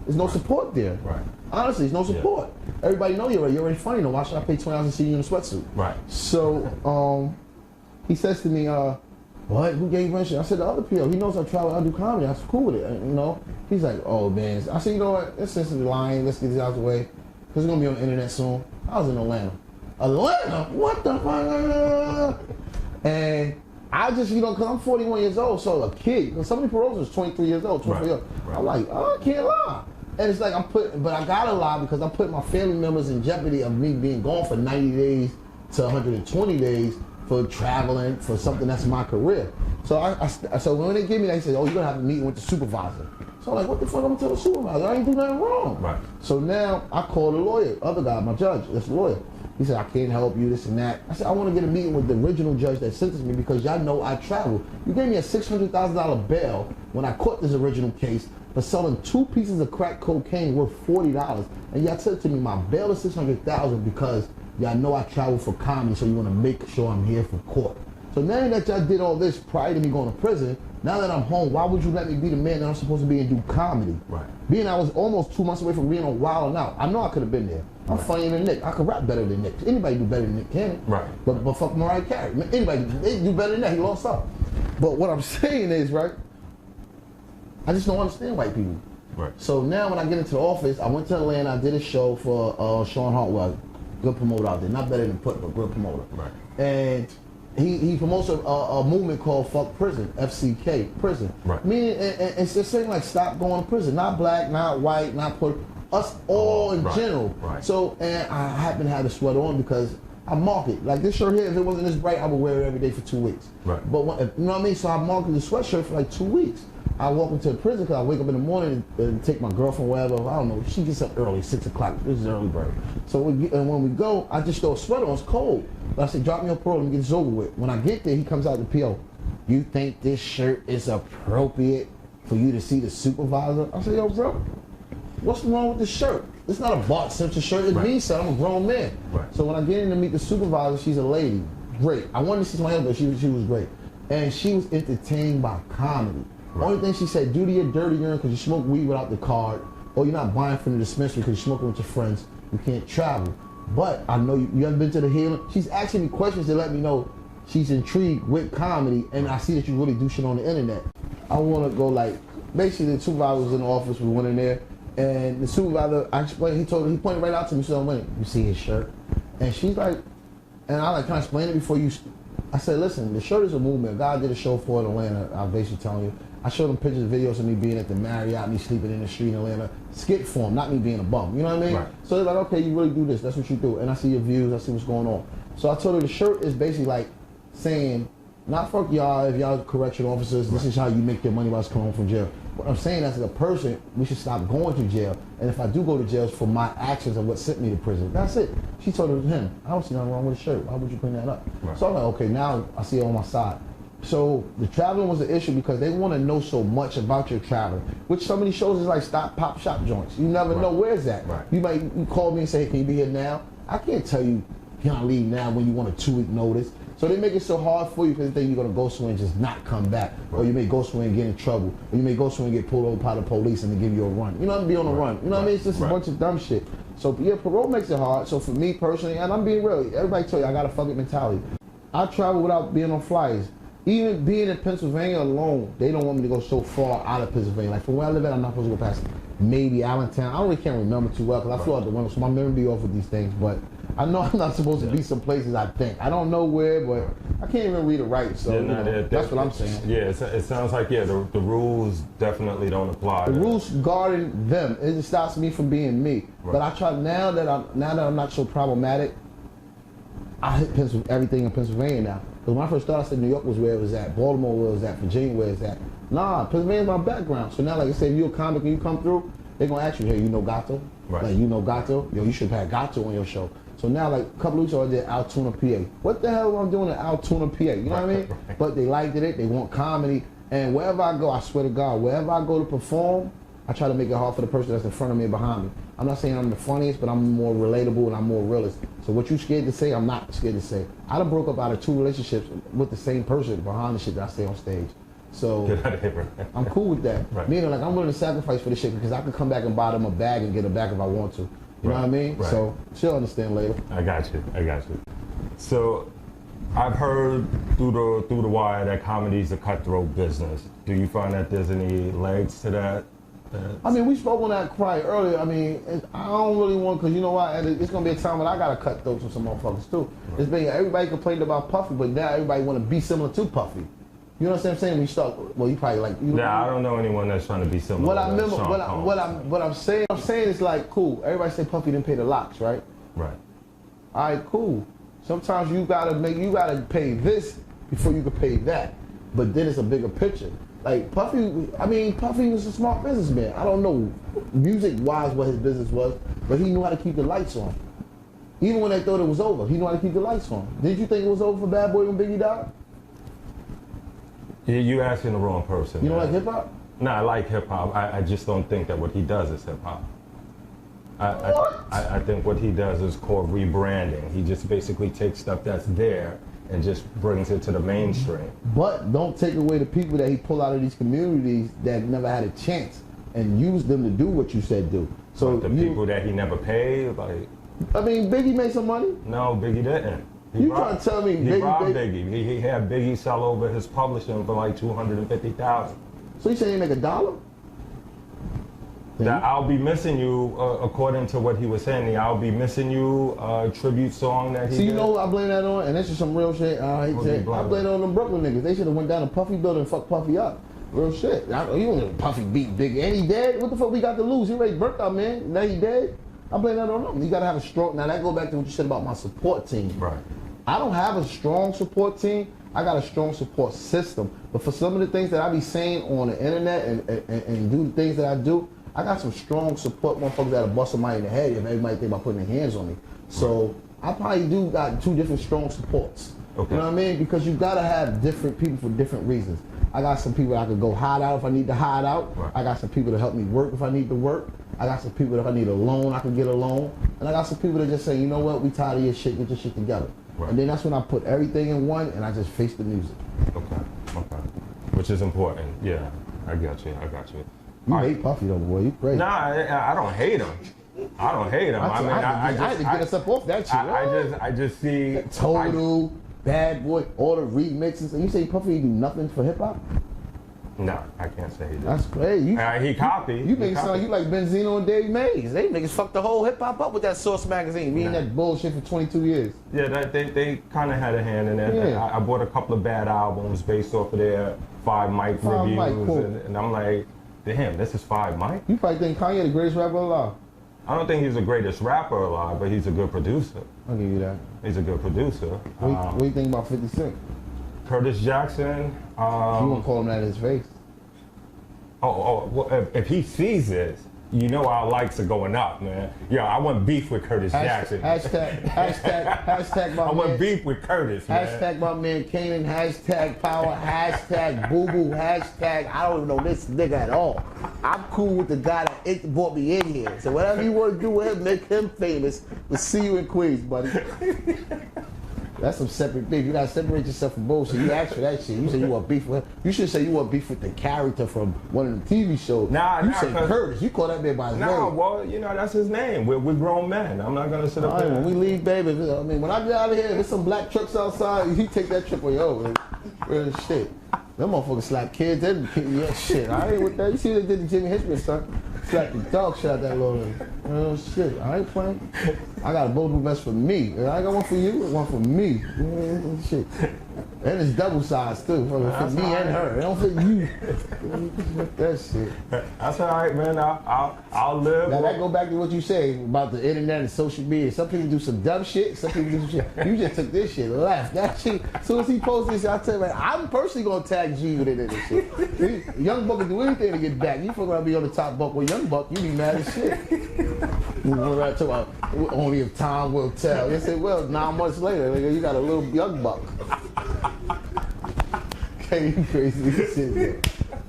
There's no support there. Right. Honestly, there's no support. Yeah. Everybody know you're already funny. Why should I pay $20 to see you in a sweatsuit? Right. So, he says to me, what? Who gave you permission? I said, the other PO. He knows I travel, I do comedy. I'm cool with it, He's like, oh, man. I said, you know what? Let's sense the line. Let's get this out of the way. Because it's going to be on the internet soon. I was in Atlanta. Atlanta? What the fuck? And I just, because I'm 41 years old, so a kid, some of the paroles is 23 years old, 24 years old. Right. I'm like, oh, I can't lie. And it's like but I gotta lie because I'm putting my family members in jeopardy of me being gone for 90 days to 120 days for traveling, for something that's my career. So so when they give me that, they say, oh, you're gonna have a meeting with the supervisor. So I'm like, what the fuck I'm gonna tell the supervisor? I ain't do nothing wrong. Right. So now I call the lawyer, other guy, my judge, that's the lawyer. He said, I can't help you, this and that. I said, I want to get a meeting with the original judge that sentenced me because y'all know I travel. You gave me a $600,000 bail when I caught this original case for selling 2 pieces of crack cocaine worth $40. And y'all said to me, my bail is $600,000 because y'all know I travel for comedy, so you want to make sure I'm here for court. So now that y'all did all this prior to me going to prison, now that I'm home, why would you let me be the man that I'm supposed to be and do comedy? Right. Being I was almost 2 months away from being on Wild 'N Out. I know I could have been there. I'm funnier than Nick. I could rap better than Nick. Anybody do better than Nick, can it? Right. But fuck Mariah Carey. Anybody they do better than that. He lost out. But what I'm saying is, right, I just don't understand white people. Right. So now when I get into the office, I went to Atlanta, I did a show for Sean Hartwell, good promoter out there. Not better than Put, but good promoter. Right. And he promotes a movement called Fuck Prison, FCK, prison. Right. Meaning, and it's just saying like stop going to prison. Not black, not white, not Puerto, us all in general. Right. So, and I happen to have the sweater on because I mark it. Like this shirt here, if it wasn't this bright, I would wear it every day for 2 weeks. Right. But when, you know what I mean? So I marked the sweatshirt for like 2 weeks. I walk into the prison because I wake up in the morning and take my girlfriend wherever. I don't know. She gets up early, 6 o'clock. This is early bird. So when we go, I just throw a sweater on. It's cold. But I say, drop me a parole. Let me get this over with. When I get there, he comes out the PO. You think this shirt is appropriate for you to see the supervisor? I say, yo, bro, what's wrong with this shirt? It's not a Bart Simpson shirt. It means something. I'm a grown man. Right. So when I get in to meet the supervisor, she's a lady. Great. I wanted to see somebody else, but she was great. And she was entertained by comedy. Right. Only thing she said, due to your dirty urine because you smoke weed without the card, or you're not buying from the dispensary because you're smoking with your friends, you can't travel. But I know you haven't been to the healing. She's asking me questions to let me know she's intrigued with comedy, and I see that you really do shit on the internet. I want to go like, basically the supervisor was in the office, we went in there, and the supervisor, I explained, he pointed right out to me, he said, you see his shirt? And she's like, and I like, can I explain it before you, I said, listen, the shirt is a movement. God did a show for it in Atlanta, I'm basically telling you. I showed them pictures and videos of me being at the Marriott, me sleeping in the street in Atlanta, skit form, not me being a bum, you know what I mean? Right. So they're like, okay, you really do this, that's what you do. And I see your views, I see what's going on. So I told her the shirt is basically like saying, not fuck y'all, if y'all correction officers, this is how you make your money while it's coming home from jail. What I'm saying as a person, we should stop going to jail. And if I do go to jail, it's for my actions of what sent me to prison. That's it. She told him, I don't see nothing wrong with the shirt. Why would you bring that up? Right. So I'm like, okay, now I see it on my side. So the traveling was an issue because they want to know so much about your traveling, which some of these shows is like stop, pop, shop joints. You never know where's that. Right. You call me and say, hey, can you be here now? I can't tell you, can I leave now when you want a 2-week notice? So they make it so hard for you because they think you're going to go somewhere and just not come back. Right. Or you may go somewhere and get in trouble. Or you may go somewhere and get pulled over by the police and they give you a run. You know what I mean? Be on a run. You know what I mean? It's just a bunch of dumb shit. So yeah, parole makes it hard. So for me personally, and I'm being real, everybody tell you I got a fuck it mentality. I travel without being on flyers. Even being in Pennsylvania alone, they don't want me to go so far out of Pennsylvania. Like from where I live at, I'm not supposed to go past maybe Allentown. I really can't remember too well because I flew out the window, so my memory be off with these things. But I know I'm not supposed to be some places, I think. I don't know where, but I can't even read it right. So that's what I'm saying. Yeah, it sounds like, the rules definitely don't apply. The rules guarding them. It just stops me from being me. Right. But I try now that I'm not so problematic, I hit everything in Pennsylvania now. Because when I first started, I said New York was where it was at, Baltimore where it was at, Virginia where it's at. Nah, Pennsylvania's my background. So now, like I said, if you're a comic and you come through, they're going to ask you, hey, you know Gato? Right. Like, you know Gato? Yo, you should have had Gato on your show. So now, like, a couple of weeks ago, I did Altoona, PA. What the hell am I doing in Altoona, PA? You know what I mean? Right. But they liked it, they want comedy. And wherever I go, I swear to God, wherever I go to perform, I try to make it hard for the person that's in front of me and behind me. I'm not saying I'm the funniest, but I'm more relatable and I'm more realist. So what you scared to say, I'm not scared to say. I done broke up out of 2 relationships with the same person behind the shit that I say on stage. So I'm cool with that. Right. Meaning, like, I'm willing to sacrifice for the shit because I can come back and buy them a bag and get it back if I want to. You know what I mean? Right. So she'll understand later. I got you. So I've heard through the wire that comedy is a cutthroat business. Do you find that there's any legs to that? I mean, we spoke on that quite earlier. I mean, I don't really want, because you know what, it's going to be a time when I got to cut throats with some motherfuckers too. Right. It's been, everybody complained about Puffy, but now everybody want to be similar to Puffy. You know what I'm saying? When you start, well, you probably like. I don't know anyone that's trying to be similar. What I'm saying is like, cool. Everybody say Puffy didn't pay the locks, right? Right. All right, cool. Sometimes you gotta pay this before you can pay that, but then it's a bigger picture. Like Puffy was a smart businessman. I don't know music-wise what his business was, but he knew how to keep the lights on. Even when they thought it was over, he knew how to keep the lights on. Did you think it was over for Bad Boy when Biggie died? You asking the wrong person. You don't like hip-hop? No, I like hip-hop. I just don't think that what he does is hip-hop. I think what he does is called rebranding. He just basically takes stuff that's there and just brings it to the mainstream. But don't take away the people that he pulled out of these communities that never had a chance and use them to do what you said do. So the people that he never paid, like... I mean, Biggie made some money? No, Biggie didn't. You trying to tell me he robbed Biggie? He had Biggie sell over his publishing for like $250,000. So you saying he make $1? That I'll Be Missing You, according to what he was saying, the I'll Be Missing You tribute song that he See, did. you know what I blame that on? And that's just some real shit. I hate to say it. I blame it on them Brooklyn niggas. They should have went down to Puffy building and fucked Puffy up. Real shit. You don't know Puffy beat Big. And he dead? What the fuck we got to lose? He already burnt out, man. Now he dead? I blame that on them. You gotta have a strong, now that go back to what you said about my support team. Right. I don't have a strong support team. I got a strong support system. But for some of the things that I be saying on the internet and do the things that I do, I got some strong support motherfuckers that'll bust somebody in the head if everybody think about putting their hands on me. So I probably do got 2 different strong supports. Okay. You know what I mean? Because you gotta have different people for different reasons. I got some people I could go hide out if I need to hide out. Right. I got some people to help me work if I need to work. I got some people that if I need a loan, I can get a loan. And I got some people that just say, you know what, we tired of your shit, get your shit together. Right. And then that's when I put everything in one and I just face the music. Okay. Which is important. Yeah, I got you. You hate Puffy though, boy. You crazy. Nah, I don't hate him. I had to get us up off that shit. I just see Total, Bad Boy, all the remixes. And you say Puffy do nothing for hip hop? No, I can't say he did. That's crazy. He copied. You make it sound like you like Benzino and Dave Mays. They niggas fucked the whole hip hop up with that Source magazine. Me and that bullshit for 22 years. Yeah, they kind of had a hand in it. Yeah. I bought a couple of bad albums based off of their 5 Mic reviews, and I'm like, damn, this is 5 Mic? You probably think Kanye the greatest rapper alive. I don't think he's the greatest rapper alive, but he's a good producer. I'll give you that. He's a good producer. What do you think about 50 Cent? Curtis Jackson. You won't call him that in his face. Well, if he sees this, you know our likes are going up, man. Yeah, I want beef with Curtis Jackson. Hashtag my I man. want beef with Curtis, man. Hashtag my man Kanan. Hashtag power. Hashtag boo boo. Hashtag I don't even know this nigga at all. I'm cool with the guy that brought me in here. So whatever you want to do with him, make him famous. We'll see you in Queens, buddy. That's some separate beef. You gotta separate yourself from bullshit. You asked for that shit. You said you want beef with him. You should say you want beef with the character from one of the TV shows. You say Curtis. You call that man by his name. Well, you know, that's his name. We're grown men. I'm not gonna sit up there. When we leave, baby, I mean, when I get out of here, there's some black trucks outside, you take that trip on your own. Real shit. Them motherfuckers slap kids. Yeah, shit. I ain't with that. You see what they did to Jimmy Hitchman, son? Slap the dog shit out that little real shit. I ain't playing. I got a bulletproof vest for me. I got one for you, one for me. Shit. And it's double sized too. For me and her. It don't fit you. That shit. That's all right, man. I'll live. Now that go back to what you say about the internet and social media. Some people do some dumb shit. Some people do some shit. You just took this shit and left. That shit. As soon as he posted this, I tell you, man, I'm personally gonna tag G with it and this shit. Young Buck will do anything to get back. You fucking gonna be on the top buck with Young Buck. You be mad as shit. We're right talking about only if time will tell. They said, well, 9 months later, nigga, you got a little Young Buck. Okay, you crazy shit, man.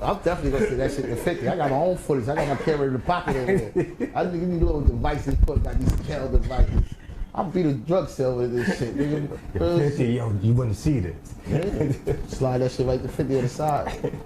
I'm definitely gonna say that shit to 50. I got my own footage. I got my camera in the pocket over there. I think these little devices put like these camera devices. I'll beat a drug sale with this shit, nigga. 50, yo, you wouldn't see this. Yeah. Slide that shit right to 50 on the side.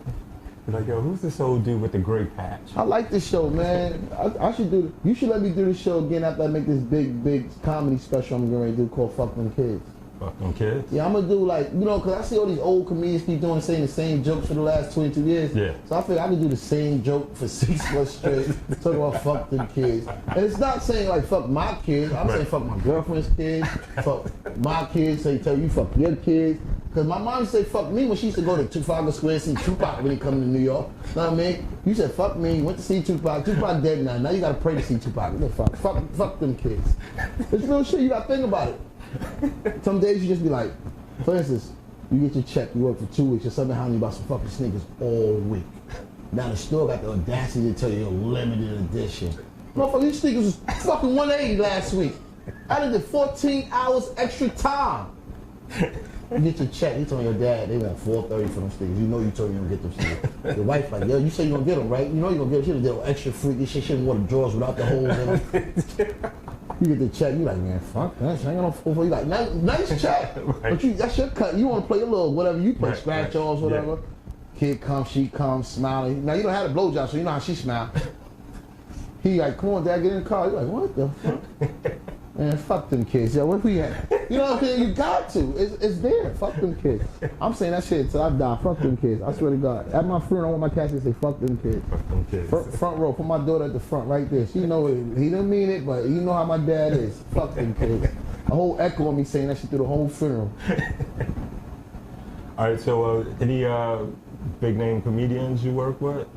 Like, yo, who's this old dude with the gray patch? I like this show, man. I should do. You should let me do this show again after I make this big comedy special I'm getting ready to do called "Fuck Them Kids." Fuck them kids? Yeah, I'm gonna do like, you know, cause I see all these old comedians keep saying the same jokes for the last 22 years. Yeah. So I figure I can do the same joke for 6 months straight, talking about fuck them kids. And it's not saying like fuck my kids. I'm saying fuck my girlfriend's kids, fuck my kids. So you tell you fuck your kids. Cause my mom used to say fuck me when she used to go to Trafalgar Square and see Tupac when he come to New York. Know what I mean? You said fuck me, you went to see Tupac. Tupac dead now. Now you gotta pray to see Tupac. What the fuck? Fuck them kids. It's real shit. You gotta think about it. Some days you just be like, for instance, you get your check, you work for 2 weeks, you're something behind you about some fucking sneakers all week. Now the store got the audacity to tell you a limited edition. Motherfucker, these sneakers was fucking 180 last week. I did 14 hours extra time. You get your check, you told your dad they want $430 for them sneakers. You know you told him you don't get them sneakers. Your wife like, yo, you say you gonna get them, right? You know you gonna get them. She did extra freaky shit. She didn't wear the drawers without the holes in them. You get the check, you like, man, fuck that. I ain't got no $440. You like, nice check. Right. But that's your cut. You want to play a little whatever you play, scratch offs, whatever. Yeah. Kid comes, she comes, smiling. Now you don't have a blowjob, so you know how she smile. He like, come on, dad, get in the car. You like, what the fuck? Man, fuck them kids. Yo, where we at? You know what I'm saying? You got to. It's there. Fuck them kids. I'm saying that shit till I die. Fuck them kids. I swear to God. At my funeral, I want my casket to say fuck them kids. Fuck them kids. Front row. Put my daughter at the front right there. She know it. He didn't mean it, but you know how my dad is. Fuck them kids. A whole echo on me saying that shit through the whole funeral. All right, so any big name comedians you work with?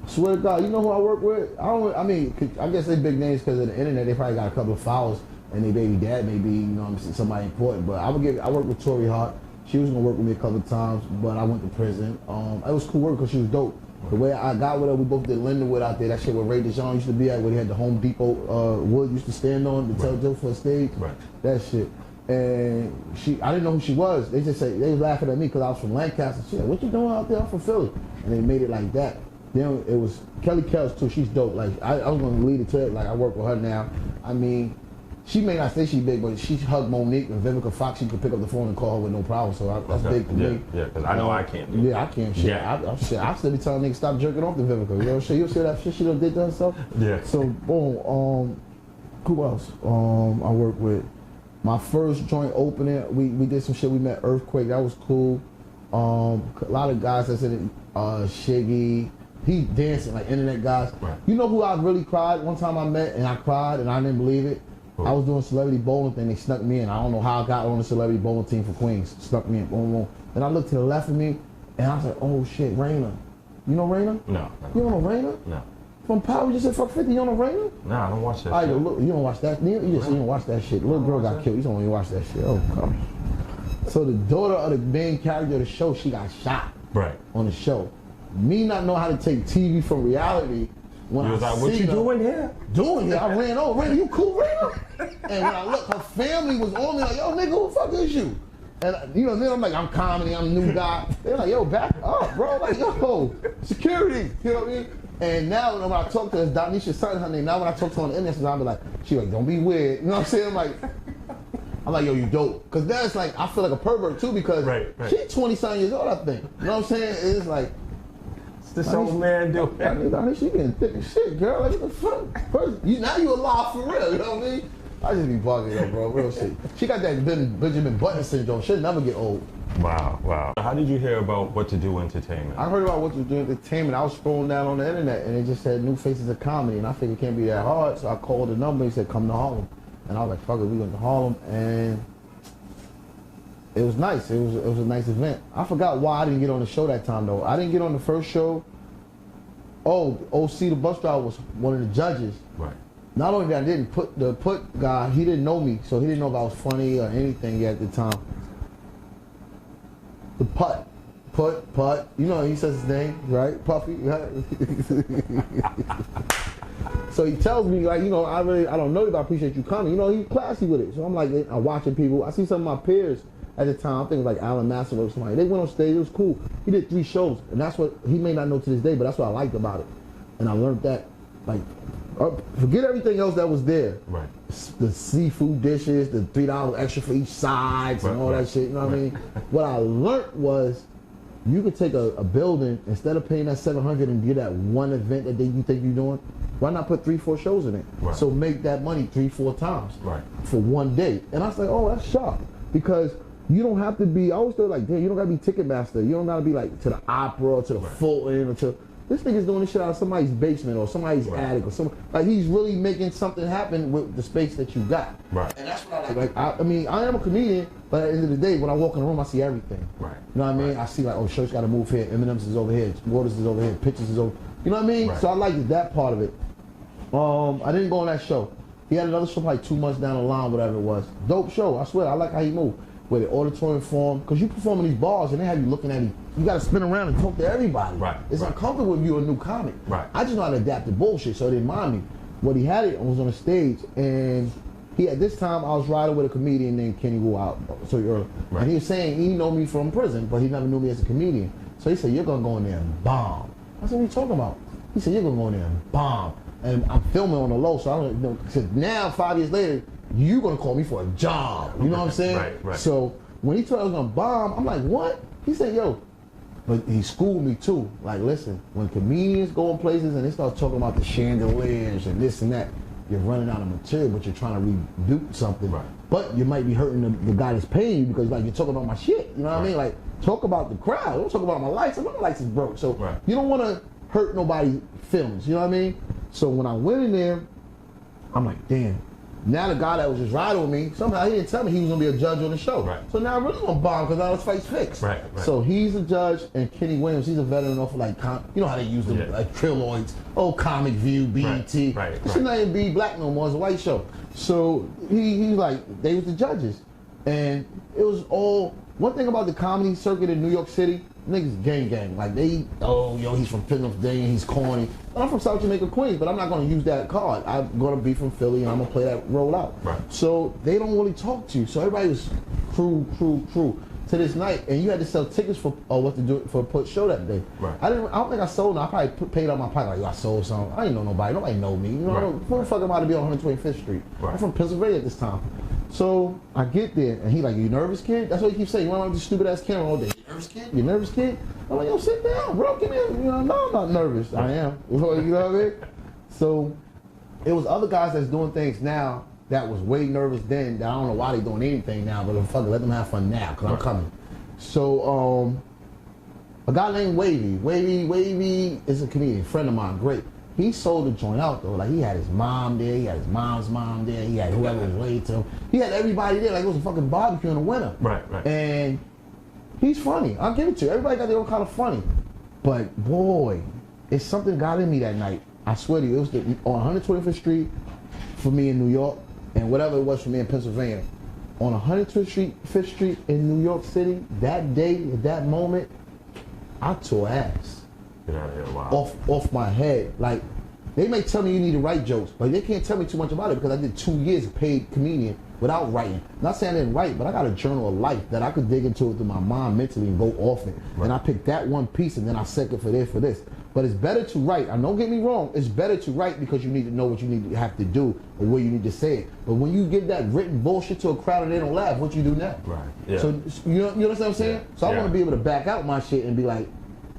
Swear to God, you know who I work with? I guess they big names because of the internet. They probably got a couple of followers, and their baby dad may be, you know what I'm saying, somebody important. But I work with Tori Hart. She was gonna work with me a couple of times, but I went to prison. It was cool work because she was dope. The way I got with her, we both did Lindenwood out there. That shit where Ray DeJean used to be at, where he had the Home Depot wood used to stand on to tell jokes for a stage. Right. That shit. And I didn't know who she was. They just say they was laughing at me because I was from Lancaster. She like, "What you doing out there? I'm from Philly." And they made it like that. Then it was Kelly Kells too. She's dope. Like I was gonna lead it to it. Like I work with her now. I mean, she may not say she's big, but she hugged Monique and Vivica Fox. She could pick up the phone and call her with no problem. So that's big for me. Yeah, because I know I can't do it. Yeah, I can't. Shit. Yeah. I still be telling niggas stop jerking off the Vivica. You know, you see that shit she done did to herself. Yeah. So boom. Who else? I work with. My first joint opening, we did some shit. We met Earthquake. That was cool. A lot of guys that's in it. Shiggy. He dancing like internet guys. Right. You know who I really cried? One time I met and I cried and I didn't believe it. Cool. I was doing celebrity bowling thing. They snuck me in. I don't know how I got on the celebrity bowling team for Queens. Snuck me in. Boom, boom. And I looked to the left of me and I was like, oh shit, Raina. You know Raina? No. You don't know Raina? No. From Power, you just said fuck 50. You don't know Raina? Nah, I don't watch that. All right, look, you don't watch that. You don't watch that shit. The little girl got killed. You don't even watch that shit. Oh, come. So the daughter of the main character of the show, she got shot. Right. On the show. Me not know how to take TV from reality. When I was like, what you doing here? Doing here. I ran over. Raina, you cool, Raina? And when I look, her family was on me like, yo, nigga, who the fuck is you? And you know, then I'm like, I'm comedy, I'm a new guy. They're like, yo, back up, bro. Like, yo, security. You know what I mean? And now when I talk to her, Donisha Sutton, her name. Now when I talk to her on the internet, I'll be like, she like, don't be weird. You know what I'm saying? I'm like, yo, you dope. Cause then it's like, I feel like a pervert too because she's 20-something years old, I think. You know what I'm saying? It's like, this old man doing. Donisha, she getting thick as shit, girl. Like, what the fuck? First, now you alive for real. You know what I mean? I just be bugging her, bro. Real shit. She got that Benjamin Button syndrome. She'll never get old. Wow. How did you hear about What to Do Entertainment? I heard about What to Do Entertainment. I was scrolling down on the internet and it just said New Faces of Comedy. And I figured it can't be that hard. So I called the number and he said, come to Harlem. And I was like, fuck it, we went to Harlem. And it was nice. It was a nice event. I forgot why I didn't get on the show that time, though. I didn't get on the first show. Oh, OC, the bus driver, was one of the judges. Right. Not only that, I didn't put the guy, he didn't know me, so he didn't know if I was funny or anything yet at the time. The putt, you know, he says his name, right? Puffy. So he tells me, like, you know, I don't know you, but I appreciate you coming. You know, he's classy with it. So I'm like, I'm watching people. I see some of my peers at the time, I think it was like Alan Massimo or somebody. They went on stage, it was cool. He did 3 shows, and that's what, he may not know to this day, but that's what I liked about it. And I learned that, like, forget everything else that was there. Right. The seafood dishes, the $3 extra for each sides and all that shit, you know what I mean? What I learned was you could take a building, instead of paying that $700 and get that one event that you think you're doing, why not put 3-4 shows in it? Right. So make that money 3-4 times for one day. And I was like, oh, that's sharp. Because you don't have to be, I always thought like, damn, you don't gotta be Ticketmaster. You don't gotta be like to the opera or to the Fulton or to, this nigga's doing this shit out of somebody's basement or somebody's attic or something. Like he's really making something happen with the space that you got. Right. And that's what I like. I mean, I am a comedian, but at the end of the day, when I walk in the room, I see everything. Right. You know what I mean? I see like, oh, shirts gotta move here, M&M's is over here, Waters is over here, Pictures is over. You know what I mean? Right. So I liked that part of it. I didn't go on that show. He had another show like 2 months down the line, whatever it was. Dope show, I swear. I like how he moved. With the auditorium form, because you perform in these bars and they have you looking at you. You got to spin around and talk to everybody. Right. It's uncomfortable if you're a new comic. Right. I just know how to adapt to bullshit, so it didn't mind me. What he had it was on the stage, and he at this time I was riding with a comedian named Kenny Wu out so early, and he was saying he know me from prison, but he never knew me as a comedian. So he said, "You're gonna go in there and bomb." I said, "What are you talking about?" He said, "You're gonna go in there and bomb." And I'm filming on the low, so I don't know. Cause now 5 years later, you're gonna call me for a job. You know what I'm saying? Right. So when he told me I was gonna bomb, I'm like, what? He said, yo, but he schooled me too. Like, listen, when comedians go in places and they start talking about the chandeliers and this and that, you're running out of material, but you're trying to rebuke something. Right. But you might be hurting the guy that's paying you because like you're talking about my shit. You know what I mean? Like talk about the crowd. Don't talk about my lights. My lights is broke. So you don't want to hurt nobody's feelings. You know what I mean? So when I went in there, I'm like, damn. Now the guy that was just riding with me, somehow he didn't tell me he was gonna be a judge on the show. Right. So now I really gonna bomb because now this fight's fixed. Right. So he's a judge, and Kenny Williams, he's a veteran of like, you know how they use them like Trilloids, Comic View, BET. It's not even be black no more. It's a white show. So he's like, they was the judges, and it was all one thing about the comedy circuit in New York City. Niggas gang. Like he's from Pennsylvania, he's corny. I'm from South Jamaica, Queens, but I'm not gonna use that card. I'm gonna be from Philly and I'm gonna play that role out. Right. So they don't really talk to you. So everybody was crew to this night, and you had to sell tickets for what to do for a put show that day. Right. I don't think I sold them. I probably paid out my pocket like, yo, I sold some. I didn't know nobody. Nobody know me. You know, who the fuck am I to be on 125th Street? Right. I'm from Pennsylvania at this time. So I get there, and he like, you nervous, kid? That's what he keeps saying. You want to this stupid ass camera all day? You nervous, kid? You nervous, kid? I'm like, yo, sit down, bro. Give me, no, I'm not nervous. I am. You know what I mean? So it was other guys that's doing things now that was way nervous then. That I don't know why they doing anything now, but fuck it, let them have fun now, cause I'm coming. So a guy named Wavy is a comedian, friend of mine, great. He sold the joint out though. Like he had his mom there, he had his mom's mom there, he had whoever was waiting to him. He had everybody there like it was a fucking barbecue in the winter. Right. And he's funny. I'll give it to you. Everybody got their own kind of funny. But boy, it's something got in me that night. I swear to you, it was on 125th Street for me in New York, and whatever it was for me in Pennsylvania. On 125th Street, 5th Street in New York City, that day, at that moment, I tore ass. Get out of here, wow. Off my head. Like, they may tell me you need to write jokes, but they can't tell me too much about it because I did 2 years of paid comedian without writing. Not saying I didn't write, but I got a journal of life that I could dig into it through my mind mentally and go off it. Right. And I picked that one piece and then I set it for this. But it's better to write. And don't get me wrong, it's better to write because you need to know what you need to have to do or where you need to say it. But when you give that written bullshit to a crowd and they don't laugh, what you do now? Right. Yeah. So you know what I'm saying? Yeah. So I want to be able to back out my shit and be like,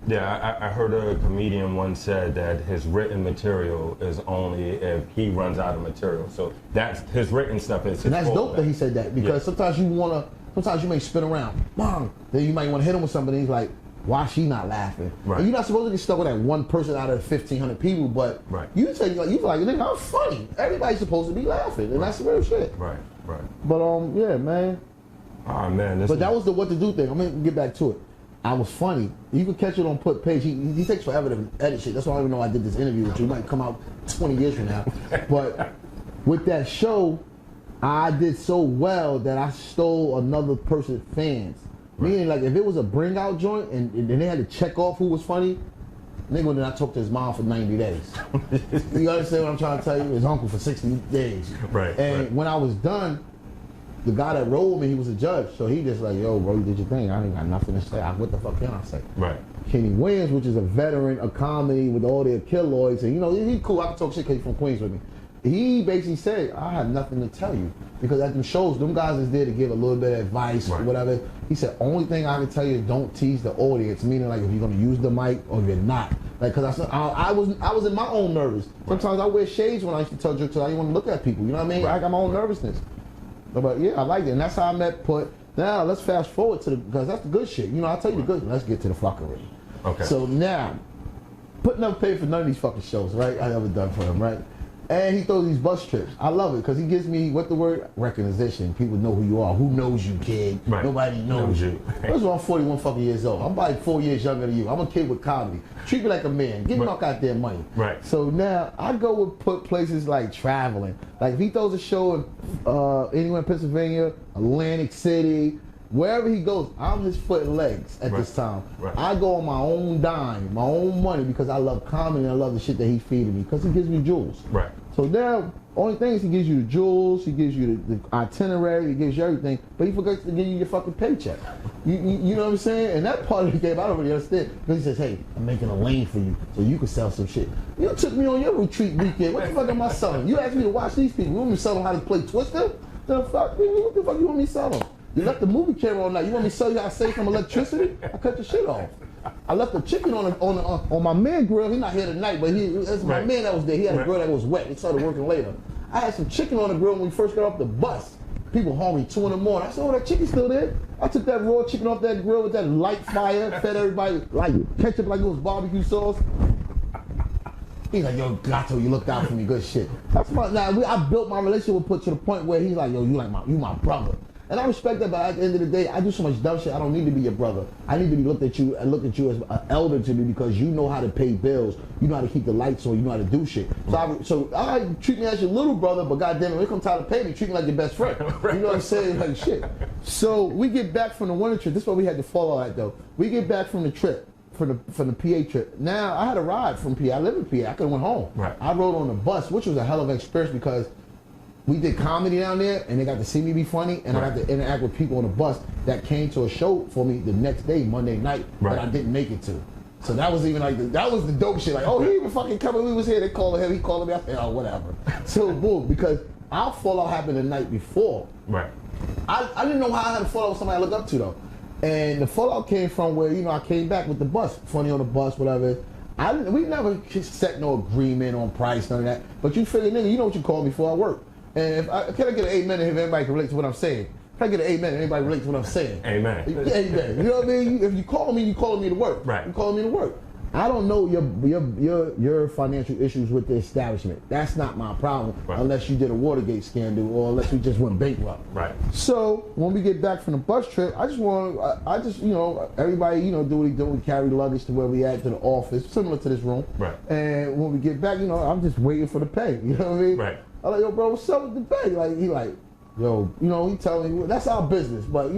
yeah, I heard a comedian once said that his written material is only if he runs out of material. So that's his written stuff is his and that's dope that he said that because sometimes you may spin around, bang, then you might want to hit him with something and he's like, why she not laughing? Right. And you're not supposed to get stuck with that one person out of 1,500 people, but you say you feel like nigga, I'm funny. Everybody's supposed to be laughing, and that's the real shit. Right. But yeah, man. Oh man. But that was the what to do thing. I'm gonna get back to it. I was funny. You can catch it on Put page. He takes forever to edit shit. That's why I don't even know I did this interview with you. It might come out 20 years from now. But with that show, I did so well that I stole another person's fans. Right. Meaning, like, if it was a bring out joint and they had to check off who was funny, nigga would not talk to his mom for 90 days. You understand what I'm trying to tell you? His uncle for 60 days. Right. And when I was done, the guy that rolled with me, he was a judge. So he just like, yo, bro, you did your thing. I ain't got nothing to say. What the fuck can I say? Right. Kenny Williams, which is a veteran of comedy with all their killoids, and you know, he cool. I can talk shit because he's from Queens with me. He basically said, I have nothing to tell you. Because at them shows, them guys is there to give a little bit of advice or whatever. He said, only thing I can tell you is don't tease the audience. Meaning, like, if you're going to use the mic or if you're not. Like, because I was in my own nervous. Sometimes I wear shades when I used to tell jokes because I didn't want to look at people. You know what I mean? Right. I got my own nervousness. But yeah, I liked it. And that's how I met Put. Now, let's fast forward to because that's the good shit. You know, I'll tell you the good. Let's get to the fuckery. Okay. So now, Put never paid for none of these fucking shows, right? I never done for him, right? And he throws these bus trips. I love it because he gives me, what the word? Recognition. People know who you are. Who knows you, kid? Right. Nobody knows you. First of all, I'm 41 fucking years old. I'm about 4 years younger than you. I'm a kid with comedy. Treat me like a man. Give me my goddamn money. Right. So now I go with Put places like traveling. Like if he throws a show in anywhere in Pennsylvania, Atlantic City, wherever he goes, I'm his foot and legs at this time. Right. I go on my own dime, my own money because I love comedy and I love the shit that he's feeding me because he gives me jewels. Right. So now, only thing is he gives you the jewels, he gives you the itinerary, he gives you everything, but he forgets to give you your fucking paycheck. You know what I'm saying? And that part of the game, I don't really understand. Because he says, hey, I'm making a lane for you so you can sell some shit. You took me on your retreat weekend. What the fuck am I selling? You asked me to watch these people. You want me to sell them how to play Twister? The fuck? What the fuck you want me to sell them? You left the movie camera on night. You want me to sell you how to save some electricity? I cut the shit off. I left the chicken on my man grill. He's not here tonight, but that's my man that was there. He had a grill that was wet. He started working later. I had some chicken on the grill when we first got off the bus. People hungry, 2 in the morning. I said, oh, that chicken's still there. I took that raw chicken off that grill with that light fire, fed everybody like ketchup like it was barbecue sauce. He's like, yo, Gato, you looked out for me, good shit. That's my, I built my relationship with Put to the point where he's like, yo, you my brother. And I respect that, but at the end of the day, I do so much dumb shit, I don't need to be your brother. I need to be looked at you as an elder to me because you know how to pay bills, you know how to keep the lights on, you know how to do shit. So I treat me as your little brother, but goddamn it, when it comes time to pay me, treat me like your best friend. You know what I'm saying? Like shit. So we get back from the winter trip, this is where we had to follow at though. We get back from the trip, from the PA trip. Now, I had a ride from PA, I live in PA, I could have went home. Right. I rode on the bus, which was a hell of an experience because we did comedy down there, and they got to see me be funny, and I got to interact with people on the bus that came to a show for me the next day, Monday night, that I didn't make it to. So that was even like, that was the dope shit. Like, oh, he even fucking coming, we was here, they calling him, he calling me, I said, oh, whatever. So, boom, because our fallout happened the night before. Right. I didn't know how I had a fallout with somebody I look up to, though. And the fallout came from where, I came back with the bus, funny on the bus, whatever. We never set no agreement on price, none of that. But you figure, nigga, you know what you call me for, I work. And can I get an amen if everybody can relate to what I'm saying? Can I get an amen if anybody relates to what I'm saying? Amen. Amen. You know what I mean? If you call me, you calling me to work. Right. You calling me to work. I don't know your financial issues with the establishment. That's not my problem unless you did a Watergate scandal or unless we just went bankrupt. Right. So when we get back from the bus trip, I just everybody do what he do. We carry luggage to where we at to the office, similar to this room. Right. And when we get back, I'm just waiting for the pay. You know what I mean? Right. I'm like, yo, bro, what's up with the pay? Like, he like, yo, he telling me, that's our business, but,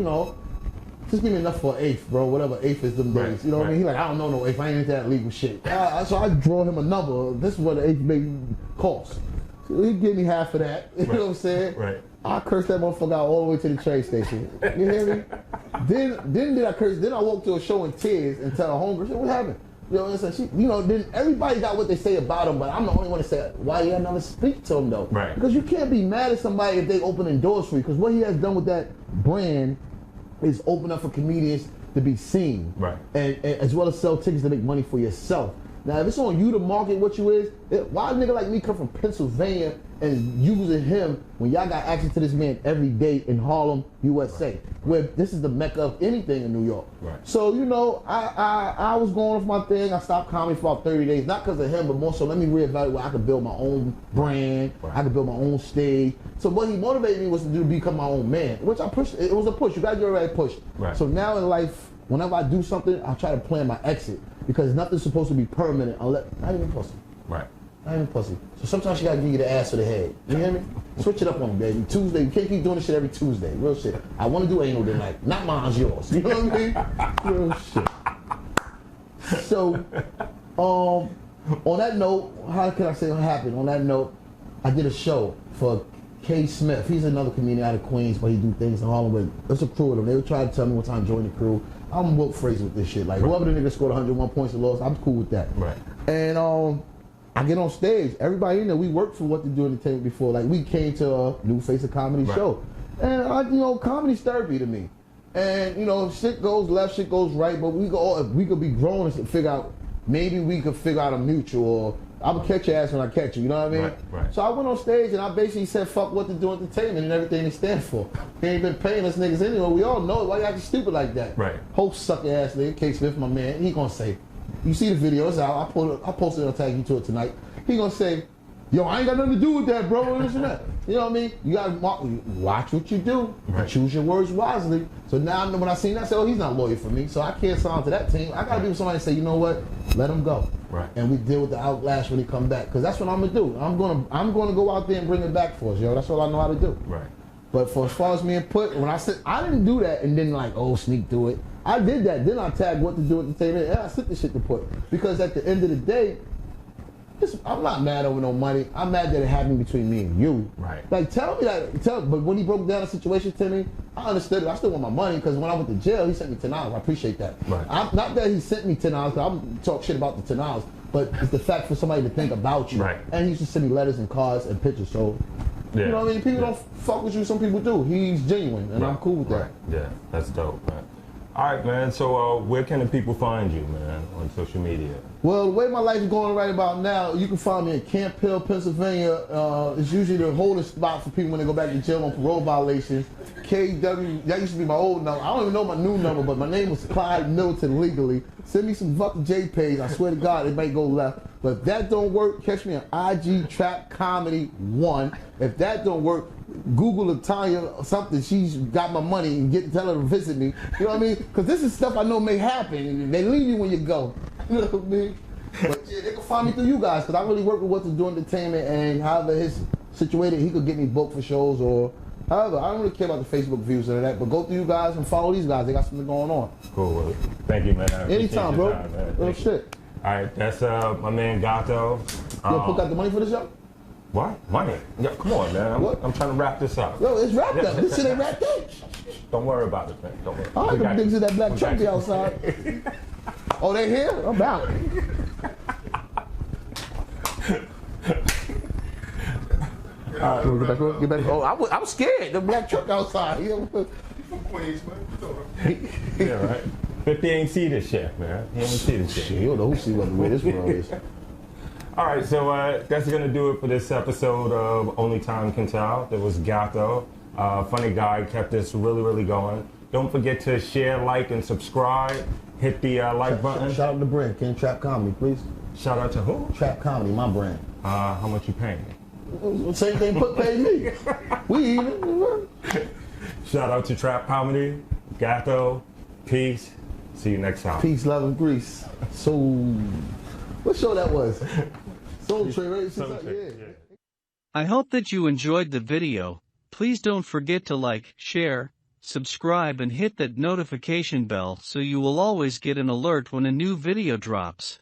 just give me enough for an eighth, bro, whatever eighth is them days. You know what I mean? He like, I don't know no eighth, I ain't into that legal shit. So I draw him a number, this is what the eighth may cost. So he give me half of that, you know what I'm saying? Right. I cursed that motherfucker out all the way to the train station. You hear me? Then I cursed, then I walked to a show in tears and tell the homegirl, what happened? Then everybody got what they say about him, but I'm the only one to say, why you never speak to him though? Right. Because you can't be mad at somebody if they opening doors for you, because what he has done with that brand is open up for comedians to be seen. Right. And as well as sell tickets to make money for yourself. Now, if it's on you to market what you is, why a nigga like me come from Pennsylvania and using him when y'all got access to this man every day in Harlem, USA, where this is the mecca of anything in New York. Right. So, I was going off my thing. I stopped comedy for about 30 days, not because of him, but more so let me reevaluate where I could build my own brand, I could build my own stage. So what he motivated me was to become my own man, which I pushed. It was a push. You gotta get ready to push. Right. So now in life, whenever I do something, I try to plan my exit because nothing's supposed to be permanent unless, not even pussy. Right. Not even pussy. So sometimes you gotta give you the ass or the head. You hear me? Switch it up on me, baby. Tuesday, you can't keep doing this shit every Tuesday. Real shit. I wanna do anal tonight. Not mine's yours. You know what I mean? Real shit. So, on that note, how can I say what happened? On that note, I did a show for K. Smith. He's another comedian out of Queens, but he do things in Harlem with. There's a crew of them. They would try to tell me what time to join the crew. I'm Wilt Fraser with this shit. Like, whoever the nigga scored 101 points and lost, I'm cool with that. Right. And I get on stage. Everybody in there, we worked for What to Do Entertainment before. Like, we came to a New Face of Comedy show. And, comedy's therapy to me. And, shit goes left, shit goes right, but we could be grown and figure out, maybe we could figure out a mutual, or I'm gonna catch your ass when I catch you, you know what I mean? Right. So I went on stage and I basically said, fuck What to Do Entertainment and everything they stand for. They ain't been paying us niggas anyway. We all know it. Why you acting stupid like that? Right. Host sucker ass nigga, K. Smith, my man, he gonna say, you see the video, it's out, I posted it, I'll tag you to it tonight. He gonna say, yo, I ain't got nothing to do with that, bro, and this and that. You know what I mean? You gotta watch what you do, and choose your words wisely. So now when I seen that, I said, oh, he's not loyal for me, so I can't sign to that team. I gotta be with somebody and say, you know what, let him go. Right. And we deal with the outlash when he come back, because that's what I'm gonna do. I'm gonna go out there and bring it back for us, yo. That's all I know how to do. Right. But for as far as me and Put, when I said I didn't do that and then sneak through it. I did that. Then I tagged What to Do Entertainment and I sent the shit to Put, because at the end of the day, I'm not mad over no money. I'm mad that it happened between me and you. Right. Like, tell me that. But when he broke down the situation to me, I understood it. I still want my money, because when I went to jail, he sent me $10. I appreciate that. Right. Not that he sent me $10, because I'm talk shit about the $10, but it's the fact for somebody to think about you. Right. And he used to send me letters and cards and pictures. So, yeah. You know what I mean? People don't fuck with you. Some people do. He's genuine, and I'm cool with that. Right. Yeah, that's dope, man. All right, man. So where can the people find you, man, on social media? Well, the way my life is going right about now, you can find me in Camp Hill, Pennsylvania. It's usually the holding spot for people when they go back to jail on parole violations. KW, that used to be my old number. I don't even know my new number, but my name was Clyde Middleton legally. Send me some fucking JPEGs. I swear to God, it might go left. But if that don't work, catch me on IG Trap Comedy 1. If that don't work, Google Latanya or something. She's got my money and tell her to visit me. You know what I mean? Because this is stuff I know may happen. They leave you when you go. You know what I mean? But yeah, they can find me through you guys because I really work with Whattodoent Entertainment, and however he's situated, he could get me booked for shows or however. I don't really care about the Facebook views or that, but go through you guys and follow these guys. They got something going on. Cool. Well, thank you, man. Anytime, bro. Oh shit. All right, that's my man Gato. Yo, put out the money for the show? What? Money? Yeah, come on, man. I'm trying to wrap this up. Yo, it's wrapped up. This shit ain't wrapped up. Don't worry about it, man. Don't worry. All right, them niggas in that black truck be outside. Oh, they here? I'm out. All right, get back. Oh, I'm scared. The black truck outside. You know? Yeah, right. 50 ain't see this shit, man. He ain't see this shit. You don't know who see what the way this world is. All right, so that's going to do it for this episode of Only Time Can Tell. There was Gato. Funny guy, kept this really, really going. Don't forget to share, like, and subscribe. Hit the like button. Shout out to the brand, King Trap Comedy, please. Shout out to who? Trap Comedy, my brand. How much you paying me? Same thing pay me. We even. Shout out to Trap Comedy, Gato. Peace. See you next time. Peace, love, and grease. So, what show that was? Soul Train, right? Yeah. I hope that you enjoyed the video. Please don't forget to like, share, subscribe and hit that notification bell so you will always get an alert when a new video drops.